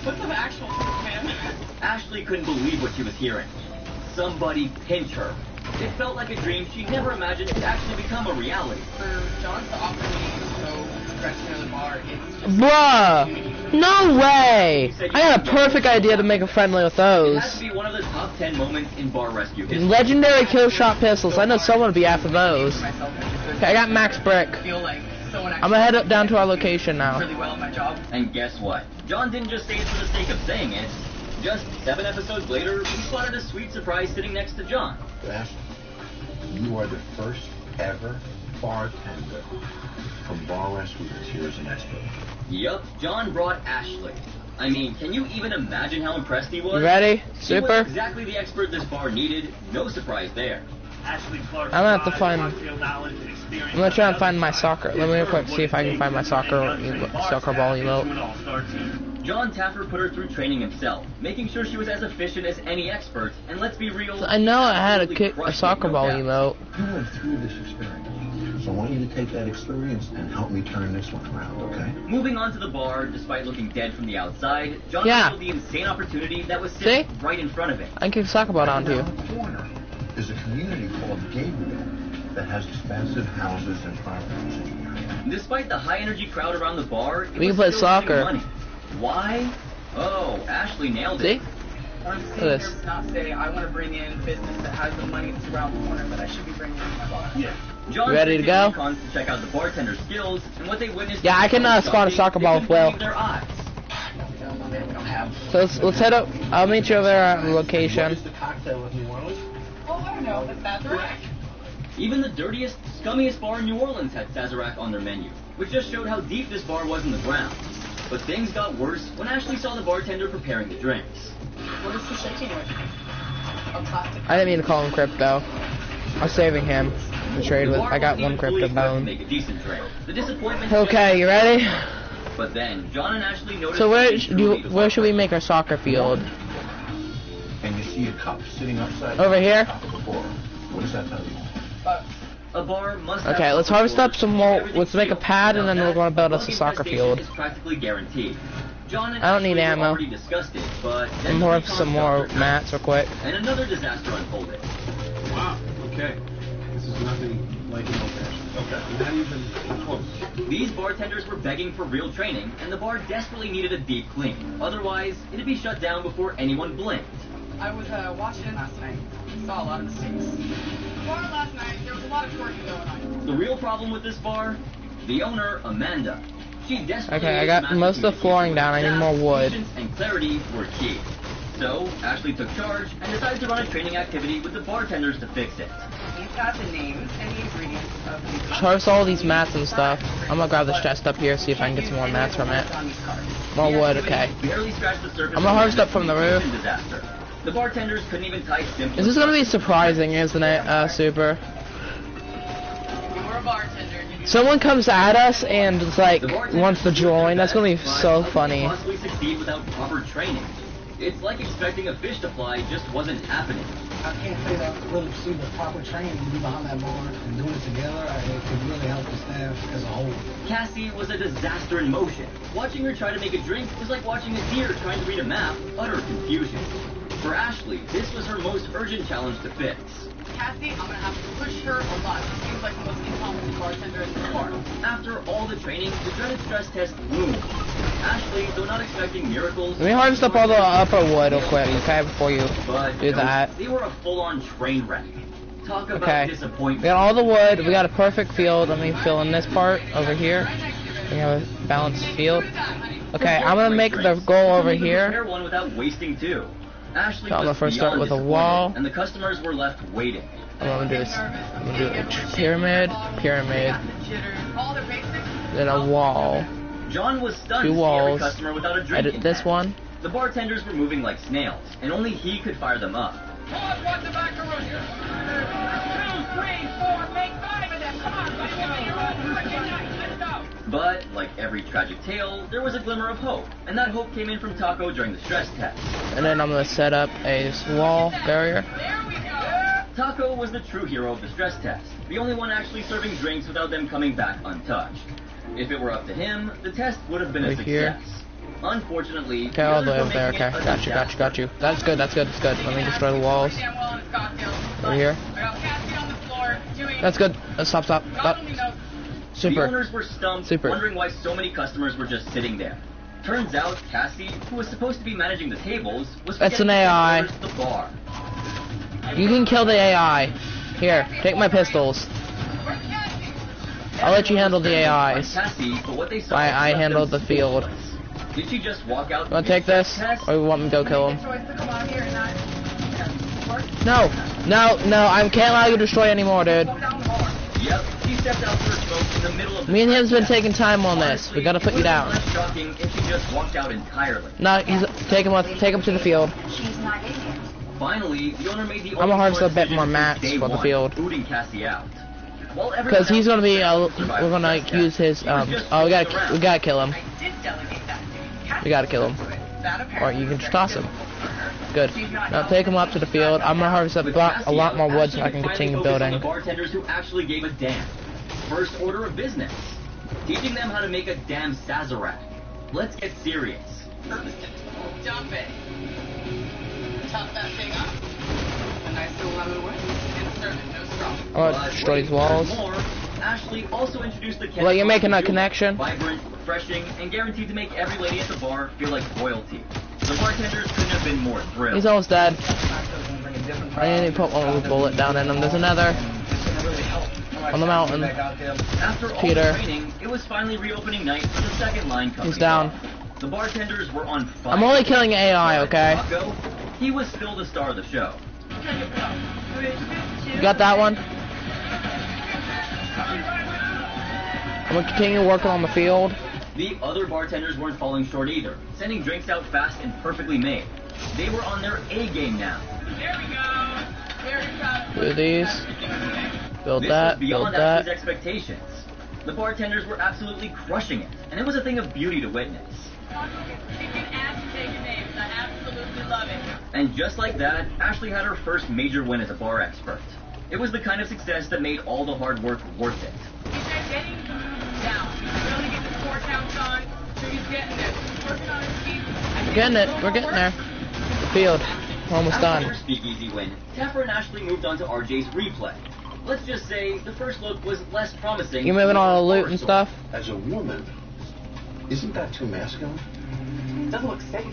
Put some actual man. Ashley couldn't believe what she was hearing. Somebody pinch her. It felt like a dream she never imagined could actually become a reality. For John to offer me to go rest near the bar, it's Bruh! No way! I got a perfect idea to make a friendly with It had those. to be one of the top 10 moments in bar rescue history. Legendary kill shot pistols. I know someone would be after those. Okay, I got max brick. feel like someone I'm gonna head up down to our location now. really well at my job. And guess what? John didn't just say it for the sake of saying it. Just 7 episodes later, we spotted a sweet surprise sitting next to John. Ashley, you are the first ever bartender from Bar Rescue that's here as an expert. Yup, John brought Ashley. I mean, can you even imagine how impressed he was? You ready? He Super? was exactly the expert this bar needed. No surprise there. Ashley Clark's I'm gonna have to drive, find- cocktail knowledge, and experience I'm gonna try and find my soccer. Let me real quick see if I can find my soccer ball emote. all-star team. John Taffer put her through training himself, making sure she was as efficient as any expert. And let's be real, I know I had a absolutely crushed it, soccer no ball doubt. emote. You went through this experience, so I want you to take that experience and help me turn this one around, okay? Moving on to the bar, despite looking dead from the outside, John Yeah. revealed the insane opportunity that was sitting See? right in front of him. I can kick a soccer ball down to you. Around the corner is a community called Gabriel that has expensive houses and properties in here. Despite the high-energy crowd around the bar, it We was can play still losing soccer. money. Why? Oh, Ashley nailed See? it. I'm Look sitting at here this. to not say I want to bring in business that has the money that's around the corner that I should be bringing in my bar. Yeah. John You ready to go? to check out the bartender's skills, and what they witnessed. Yeah, I can spawn a soccer ball with Will. Their eyes. So let's head up. I'll meet you over at the What location. is the cocktail if you want it? Oh, I don't know, but that's right. Even the dirtiest, scummiest bar in New Orleans had Sazerac on their menu, which just showed how deep this bar was in the ground. But things got worse when Ashley saw the bartender preparing the drinks. What is he shaking with? A plastic. I didn't mean to call him Crypto. I was saving him to trade with. I got one Crypto bone. Make a decent drink. The disappointment. Okay, you ready? But then John and Ashley noticed. So where should we make our soccer field? And you see a cup sitting upside Over here? top of the floor. What does that tell you? A bar must Okay, let's harvest up some more. Let's make a pad, and then we're going to build us a soccer field. Is practically guaranteed. John and I don't need Ashley ammo. already discussed it, but I'm more some more mats real quick. And another disaster unfolded. Wow. Okay. This is nothing like an old fashioned. Okay. Not even close. These bartenders were begging for real training, and the bar desperately needed a deep clean. Otherwise, it'd be shut down before anyone blinked. I was watching it last night. Saw a lot of mistakes. The bar last night, there was a lot of twerking going on. The real problem with this bar? The owner, Amanda. She desperately Okay, I got most of the flooring down. I need more wood. Patience and clarity were key. So, Ashley took charge and decided to run a training activity with the bartenders to fix it. He's got the names and the ingredients of the Harvest all these mats and stuff. I'm gonna grab this chest up here, see if I can get some more mats from it. More wood, okay. Barely scratched the surface. I'm gonna harvest up from the roof. Disaster. The bartenders couldn't even type simple. This is gonna be surprising, isn't it, Super? You're a bartender. Someone comes at us and it's like wants to join. That's gonna be so funny. Possibly succeed without proper training. It's like expecting a fish to fly just wasn't happening. I can't say that I really see the proper training to be behind that bar and doing it together. It could really help the staff as a whole. Cassie was a disaster in motion. Watching her try to make a drink was like watching a deer trying to read a map, utter confusion. For Ashley, this was her most urgent challenge to fix. Cassie, I'm gonna have to push her a lot. She seems like the most incompetent bartender in the bar. After all the training, the dreaded stress test loomed. Ashley, though not expecting miracles... Let me harvest up all the upper wood real quick, okay, before you do that. They were a full-on train wreck. Talk about Okay, disappointment. we got all the wood, we got a perfect field. Let me fill in this part over here. We have a balanced field. Okay, I'm gonna make the goal over here. One without wasting two. Ashley So I'm gonna was first start beyond with a wall. and the customers were left waiting. I'm gonna do this. I'm gonna do a pyramid, then a wall. John was stunned Two to see every walls. customer without a drink. Edit this one. The bartenders were moving like snails, and only he could fire them up. Pause, what's the back of 2, 3, 4, make 5 of them. Come on, let's go. But, like every tragic tale, there was a glimmer of hope, and that hope came in from Taco during the stress test. And then I'm gonna set up a wall barrier. Taco was the true hero of the stress test, the only one actually serving drinks without them coming back untouched. If it were up to him, the test would have been a Right here. success. Unfortunately, Okay, all the way over there. Okay, got you. That's good. Let me destroy the walls. Over here. That's good. Stop. Super. The owners were stumped, Super. wondering why so many customers were just sitting there. Turns out, Cassie, who was supposed to be managing the tables, was That's an forgetting to AI. take orders to the bar. You can kill the AI. Here, take my pistols. I'll let you handle the AIs. Cassie, but what they saw I left handled them the field. speechless. Did she just walk out? You wanna take this? Or you want me to go kill him? No, I can't allow you to destroy anymore, dude. Yep, she stepped out for a smoke in the middle of the Me and him's been taking time on this. We gotta put you down. less shocking if she just walked out entirely. No, take him to the field. Finally, the owner made the I'm gonna harvest a bit more mats for the field. booting Cassie out. Because he's gonna be, we're gonna use his, oh, we gotta kill him. We gotta kill him. Or you can just toss him. Good. Now take him up to the field. I'm gonna harvest a lot more wood so I can continue building. The bartenders who actually gave a damn. First order of business. Teaching them how to make a damn Sazerac. Let's get serious. Dump it. Top that thing up. A nice little lemon whip. Insert it, no straw. I'm gonna destroy these walls. Ashley also introduced the Well, you're making a connection. Vibrant, refreshing, and guaranteed to make every lady at the bar feel like royalty. The bartenders couldn't have been more thrilled. He's almost dead. I need to put one bullet down in him. There's another on the mountain. After all Peter. the training, it was finally reopening night for the second line company. He's down. The bartenders were on fire. I'm only killing AI, okay? Taco, he was still the star of the show. You got that one? I'm gonna continue working on the field. The other bartenders weren't falling short either, sending drinks out fast and perfectly made. They were on their A game now. There we go. Very proud. Do these. Build This that. was beyond Build that. Ashley's expectations. The bartenders were absolutely crushing it, and it was a thing of beauty to witness. Kicking ass and taking names. I absolutely love it. And just like that, Ashley had her first major win as a bar expert. It was the kind of success that made all the hard work worth it. He's getting down. Really get the core counts on. So he's getting it. He's working on his feet. We're getting it. We're getting there. The field. We're almost After done. her speakeasy win, Taffer and Ashley moved on to RJ's replay. Let's just say the first look was less promising. You moving all the loot and stuff? As a woman, isn't that too masculine? It doesn't look safe.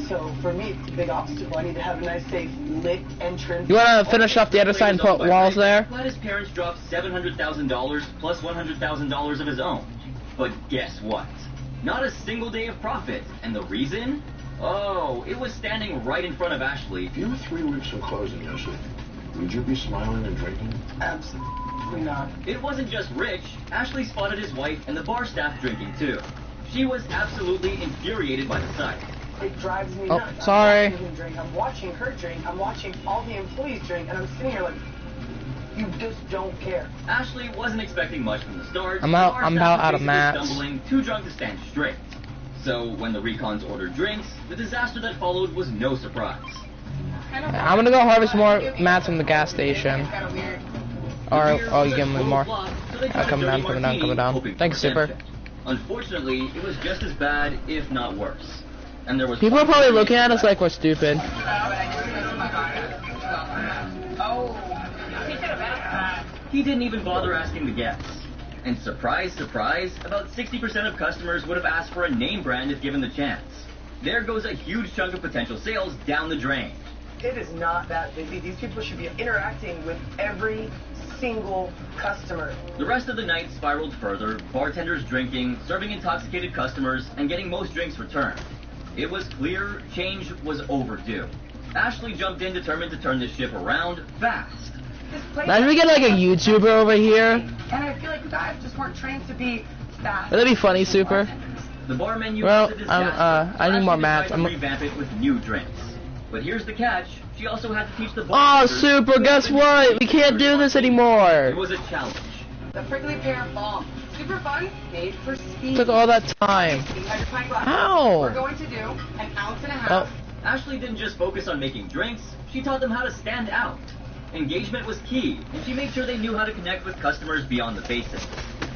So for me, it's a big obstacle. I need to have a nice, safe, lit entrance. You wanna finish off the other side and put walls there? Let his parents drop $700,000 plus $100,000 of his own. But guess what? Not a single day of profit. And the reason? Oh, it was standing right in front of Ashley. If you were 3 weeks from closing, Ashley, would you be smiling and drinking? Absolutely not. It wasn't just Rich. Ashley spotted his wife and the bar staff drinking too. She was absolutely infuriated by the sight. It drives me Oh, nuts. sorry. I'm watching him drink. I'm watching her drink. I'm watching all the employees drink, and I'm sitting here like, you just don't care. Ashley wasn't expecting much from the start. I'm out- The bar I'm staff about was out of basically mats. Stumbling, too drunk to stand straight. So when the recons ordered drinks, the disaster that followed was no surprise. I'm gonna go harvest more mats from the gas station. Or, oh, you give me more. Coming down, coming down, coming down. Thanks, Super. Unfortunately, it was just as bad, if not worse. And there was People are probably looking at us like we're stupid. He didn't even bother asking the guests. And surprise, surprise, about 60% of customers would have asked for a name brand if given the chance. There goes a huge chunk of potential sales down the drain. It is not that busy. These people should be interacting with every single customer. The rest of the night spiraled further, bartenders drinking, serving intoxicated customers, and getting most drinks returned. It was clear change was overdue. Ashley jumped in determined to turn this ship around fast. Imagine we get like a YouTuber over here. And I feel like you guys just weren't trained to be fast. That'd be funny, Super. The bar menu Well, was a disaster. I need more Ashley mats. decided to I'm. revamp it with new drinks. But here's the catch. She also had to teach the bar. Oh, Super! Guess what? We can't do this It anymore. was a challenge. The prickly pear bomb. Super fun. Made for speed. Took all that time. You had your pint glass. Ow. We're going to do an ounce and a half. Oh. Ashley didn't just focus on making drinks, she taught them how to stand out. Engagement was key, and she made sure they knew how to connect with customers beyond the basics.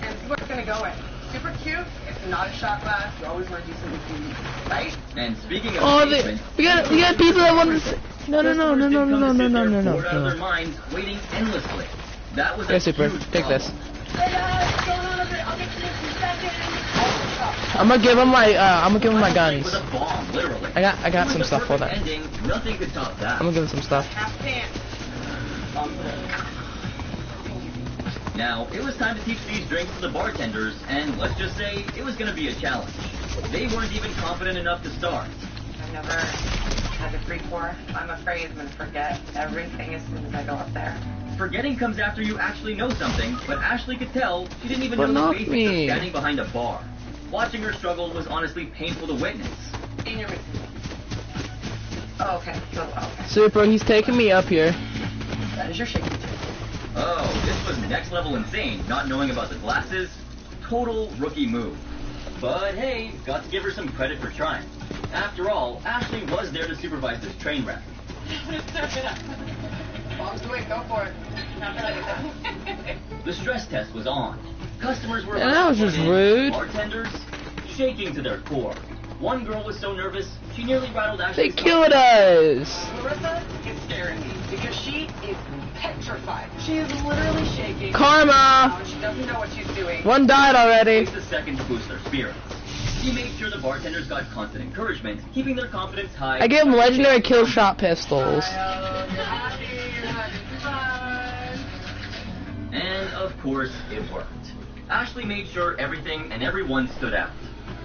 And this is where it's going to go in. Super cute. It's not a shot glass. You always want to do something cute, right? And speaking of Oh, engagement, we got people that want to. No, no, no, no, no, no, no, no, no, no, bored out of their no. minds, waiting endlessly. That was a Okay, Super. huge Take problem. this. Hey guys, what's going on over there? I'll get you in 2 seconds. I'm gonna give him my. I'm gonna give him my It guns. was a bomb, literally. I got It was some the stuff for perfect that. ending. Nothing could top that. I'm gonna give him some stuff. Half pants. Now, it was time to teach these drinks to the bartenders, and let's just say it was going to be a challenge. They weren't even confident enough to start. I've never had to pre-pour. I'm afraid I'm going to forget everything as soon as I go up there. Forgetting comes after you actually know something, but Ashley could tell she didn't even But know not the basics me. of standing behind a bar. Watching her struggle was honestly painful to witness. In your Oh, okay. Okay. Super, he's taking me up here. That is your shaking table. Oh, this was next level insane, not knowing about the glasses. Total rookie move. But hey, got to give her some credit for trying. After all, Ashley was there to supervise this train wreck. Bombs away. Go for it. The stress test was on. Customers were Yeah, that was just rude. Bartenders shaking to their core. One girl was so nervous, she nearly rattled They Ashley's killed us. Marissa is scaring me because she is petrified. She is literally shaking. Karma. She doesn't know what she's doing. One died already. Takes a second to boost their spirits. She made sure the bartenders got constant encouragement, keeping their confidence high. I gave him legendary kill shot pistols. And of course, it worked. Ashley made sure everything and everyone stood out.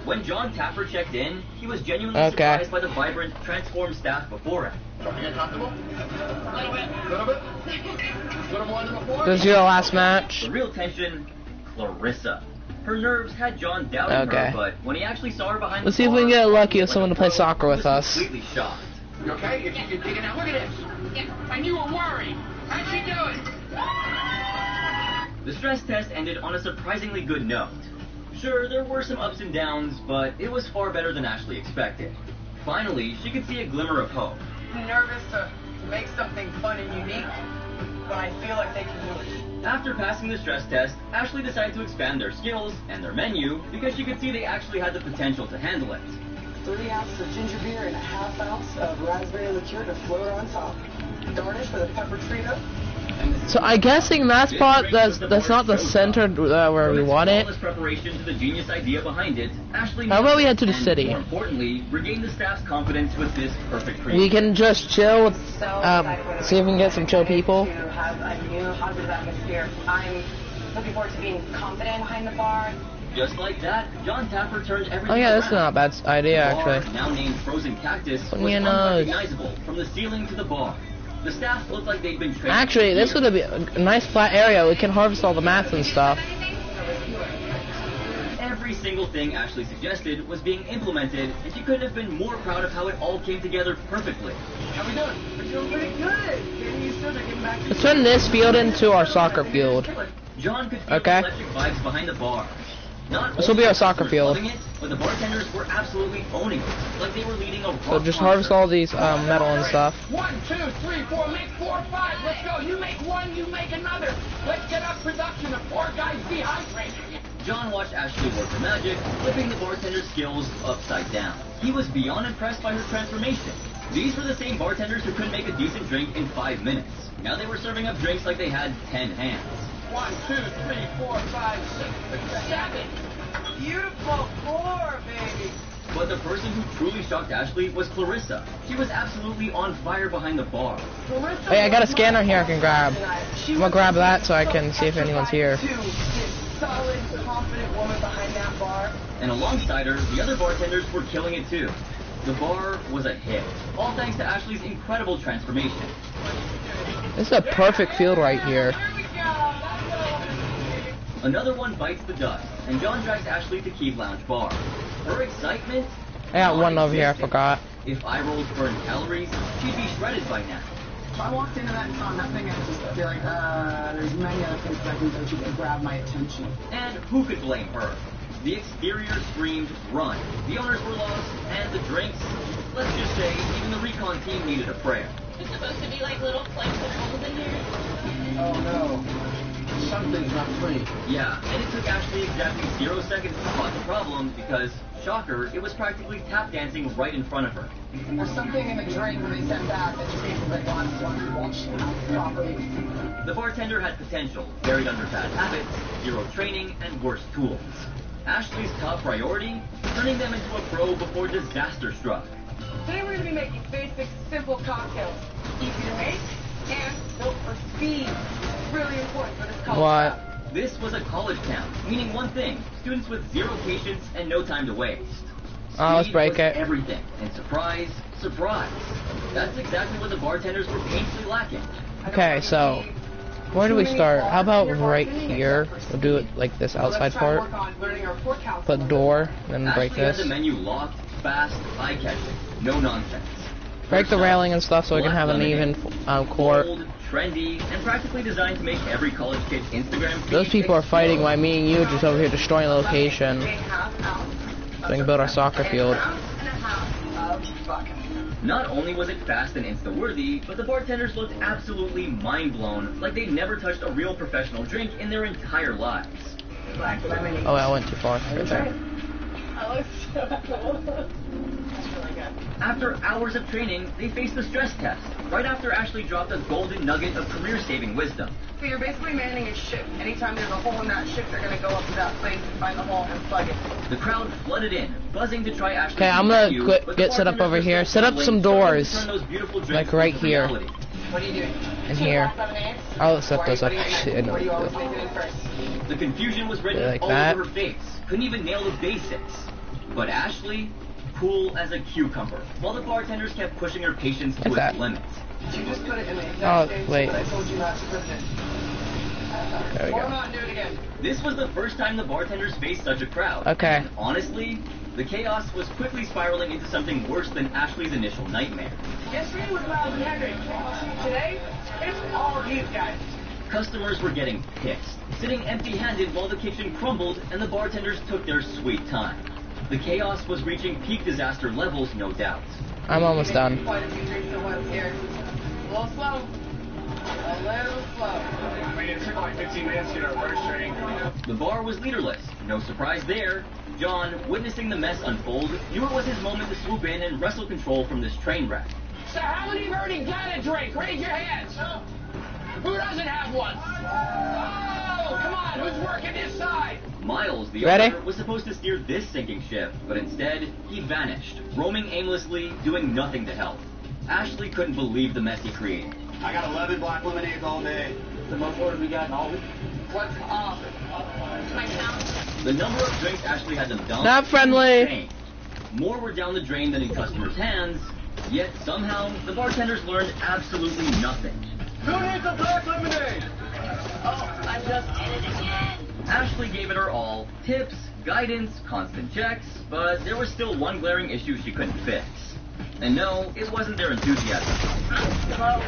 When John Tapper checked in, he was genuinely surprised by the vibrant, transformed staff before him. This is your last match. The real tension, Clarissa. Her nerves had John doubting her, but when he actually saw her behind Let's see if we can get lucky with someone to play soccer with us. Completely shocked. You okay? If you can dig it out, look at this. Yeah. And you were worried. How'd she do it? The stress test ended on a surprisingly good note. Sure, there were some ups and downs, but it was far better than Ashley expected. Finally, she could see a glimmer of hope. I'm nervous to make something fun and unique, but I feel like they can do it. After passing the stress test, Ashley decided to expand their skills and their menu because she could see they actually had the potential to handle it. 3 ounces of ginger beer and a half ounce of raspberry liqueur to float on top. Garnish with a pepper Trito. So I'm guessing that spot that's not the center where we want it. Preparation to the genius idea behind it, Ashley How about we head to the city? More importantly, regain the staff's confidence with this perfect creation. We can just chill with, see if we can get some chill people. To have a new positive atmosphere. I'm looking forward to being confident behind the bar. Just like that, John Tapper turned everything Oh yeah, that's around. not a bad idea The bar, actually. now named Frozen Cactus, Put was me in nose. unrecognizable from the ceiling to the bar. The staff looked like they'd been trained. Actually, this would be a nice flat area. We can harvest all the mats and stuff. Every single thing Ashley suggested was being implemented, and she couldn't have been more proud of how it all came together perfectly. How we doing? We're doing pretty good. Getting used to it. They're getting back to Let's turn this field into our soccer field. John could feel the electric vibes behind the bar. Not This will be our soccer field. loving it, but the bartenders were absolutely owning it, like they were leading a rock So just concert. harvest all these metal and stuff. 1, 2, 3, 4, make 4, 5. Let's go. You make one, you make another. Let's get up production. The poor guy's dehydrated. John watched Ashley work her magic, flipping the bartender's skills upside down. He was beyond impressed by her transformation. These were the same bartenders who couldn't make a decent drink in 5 minutes. Now they were serving up drinks like they had 10 hands. 1, 2, 3, 4, 5, 6, 7. Beautiful pour, baby. But the person who truly shocked Ashley was Clarissa. She was absolutely on fire behind the bar. Hey, I got a scanner here I can grab. I'm gonna grab that so I can see if anyone's here. Solid, confident woman behind that bar. And alongside her, the other bartenders were killing it too. The bar was a hit, all thanks to Ashley's incredible transformation. This is a perfect field right here. Another one bites the dust, and John drags Ashley to Key Lounge Bar. Her excitement? I got one over here, I forgot. If eye rolls burned calories, she'd be shredded by now. If I walked into that thing, I'd just be like, there's many other things that I can go to that grab my attention. And who could blame her? The exterior screamed run. The owners were lost, and the drinks, let's just say, even the recon team needed a prayer. It's supposed to be like little flames of holes in here. Oh no. Something's not clean. Yeah, and it took Ashley exactly 0 seconds to spot the problem because, shocker, it was practically tap dancing right in front of her. There's something in the drink that they sent back that just means that God wants to wash it out properly. The bartender had potential, buried under bad habits, zero training, and worse tools. Ashley's top priority? Turning them into a pro before disaster struck. Today we're going to be making basic, simple cocktails. Easy to make and built for speed. Really important for this college. What? This was a college town, meaning one thing, students with zero patience and no time to waste. Let's Speed break was it. Everything, and surprise, surprise. That's exactly what the bartenders were painfully lacking. Okay, so where do we start? How about right here? We'll do it like this outside part. Put door, then break Ashley had this. the menu locked, fast, eye-catching, no nonsense. Break the railing and stuff so we can have an even court. Bold, trendy, and practically designed to make every college kid's Instagram feed. Those people are fighting while me and you are just over here destroying the location. So we can build our soccer field. Not only was it fast and Insta-worthy, but the bartenders looked absolutely mind-blown, like they'd never touched a real professional drink in their entire lives. Oh, I went too far. Right there. That looks so cool. That's really good. After hours of training, they faced the stress test, right after Ashley dropped a golden nugget of career-saving wisdom. So you're basically manning a ship. Anytime there's a hole in that ship, they're going to go up to that place and find the hole and plug it. The crowd flooded in, buzzing to try Ashley's Okay, I'm menu, gonna but get the set up over bartenders here. were Set up some struggling, doors. starting to turn those beautiful drinks Like right into here. reality. What are you doing? And here. I'll set those up. Actually, I know What do you what always to make it in first? The confusion was written Like all that. over her face. Couldn't even nail the basics. But Ashley, cool as a cucumber, while the bartenders kept pushing her patience to its limits. You just put it in the Oh, exact same wait. spot I told you not to put it in. There we Pour go. them out and do it again. This was the first time the bartenders faced such a crowd. Okay. And honestly, the chaos was quickly spiraling into something worse than Ashley's initial nightmare. Yesterday was Miles and Henry. Today, it's all of you guys. Customers were getting pissed, sitting empty-handed while the kitchen crumbled and the bartenders took their sweet time. The chaos was reaching peak disaster levels, no doubt. I'm almost done. Quite a few drinks at once here. A little slow. A little slow. I mean, it took like 15 minutes to get our first drink. The bar was leaderless. No surprise there. John, witnessing the mess unfold, knew it was his moment to swoop in and wrestle control from this train wreck. So how many have already got a drink? Raise your hands. Who doesn't have one? Oh, come on, who's working this side? Miles, the Ready? owner, was supposed to steer this sinking ship, but instead, he vanished, roaming aimlessly, doing nothing to help. Ashley couldn't believe the mess he created. I got 11 black lemonades all day. The most orders we got in all week. What's up? My count. The number of drinks Ashley had them dump Not friendly. was insane. More were down the drain than in customers' hands, yet somehow, the bartenders learned absolutely nothing. Who needs a black lemonade? Oh, I just did it again. Ashley gave it her all, tips, guidance, constant checks, but there was still one glaring issue she couldn't fix. And no, it wasn't their enthusiasm. Slow.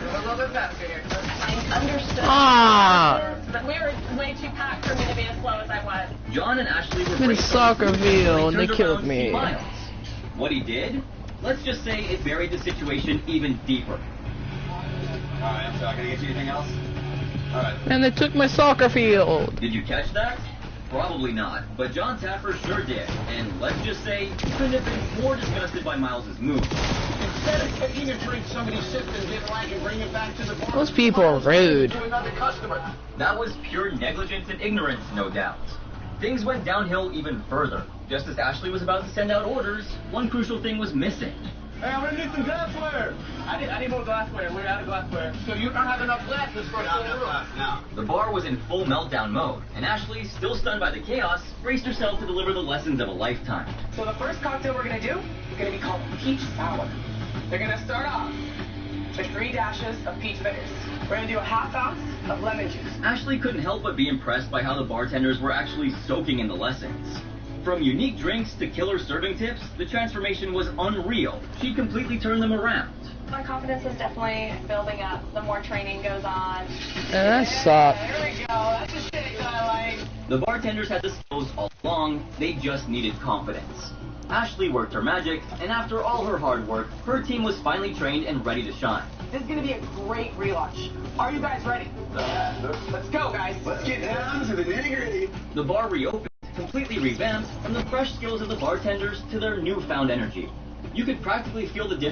A little bit faster here. I understood. Ah. But we were way too packed for me to be as slow as I was. John and Ashley were I'm in brainstorming soccer field and when they he turned killed around to me. see Miles. What he did? Let's just say it buried the situation even deeper. Alright, so I gonna get you anything else? Alright. And they took my soccer field. Did you catch that? Probably not, but John Tapper sure did, and let's just say he couldn't have been more disgusted by Miles's move. Instead of taking a drink somebody sipped and didn't like and bring it back to the bar. Those people are rude. To another customer. That was pure negligence and ignorance, no doubt. Things went downhill even further. Just as Ashley was about to send out orders, one crucial thing was missing. Hey, I'm gonna need some glassware. I need more glassware. We're out of glassware. So you don't have enough glasses for a full room. Now. The bar was in full meltdown mode, and Ashley, still stunned by the chaos, braced herself to deliver the lessons of a lifetime. So the first cocktail we're gonna do is gonna be called peach sour. They're gonna start off with 3 dashes of peach bitters. We're gonna do a ½ ounce of lemon juice. Ashley couldn't help but be impressed by how the bartenders were actually soaking in the lessons. From unique drinks to killer serving tips, the transformation was unreal. She completely turned them around. My confidence is definitely building up the more training goes on. That sucked. There we go. That's a shake I like. The bartenders had the skills all along, they just needed confidence. Ashley worked her magic, and after all her hard work, her team was finally trained and ready to shine. This is gonna be a great relaunch. Are you guys ready? Let's go, guys. Let's get down to the nitty-gritty. The bar reopened, completely revamped, from the fresh skills of the bartenders to their newfound energy. You could practically feel the difference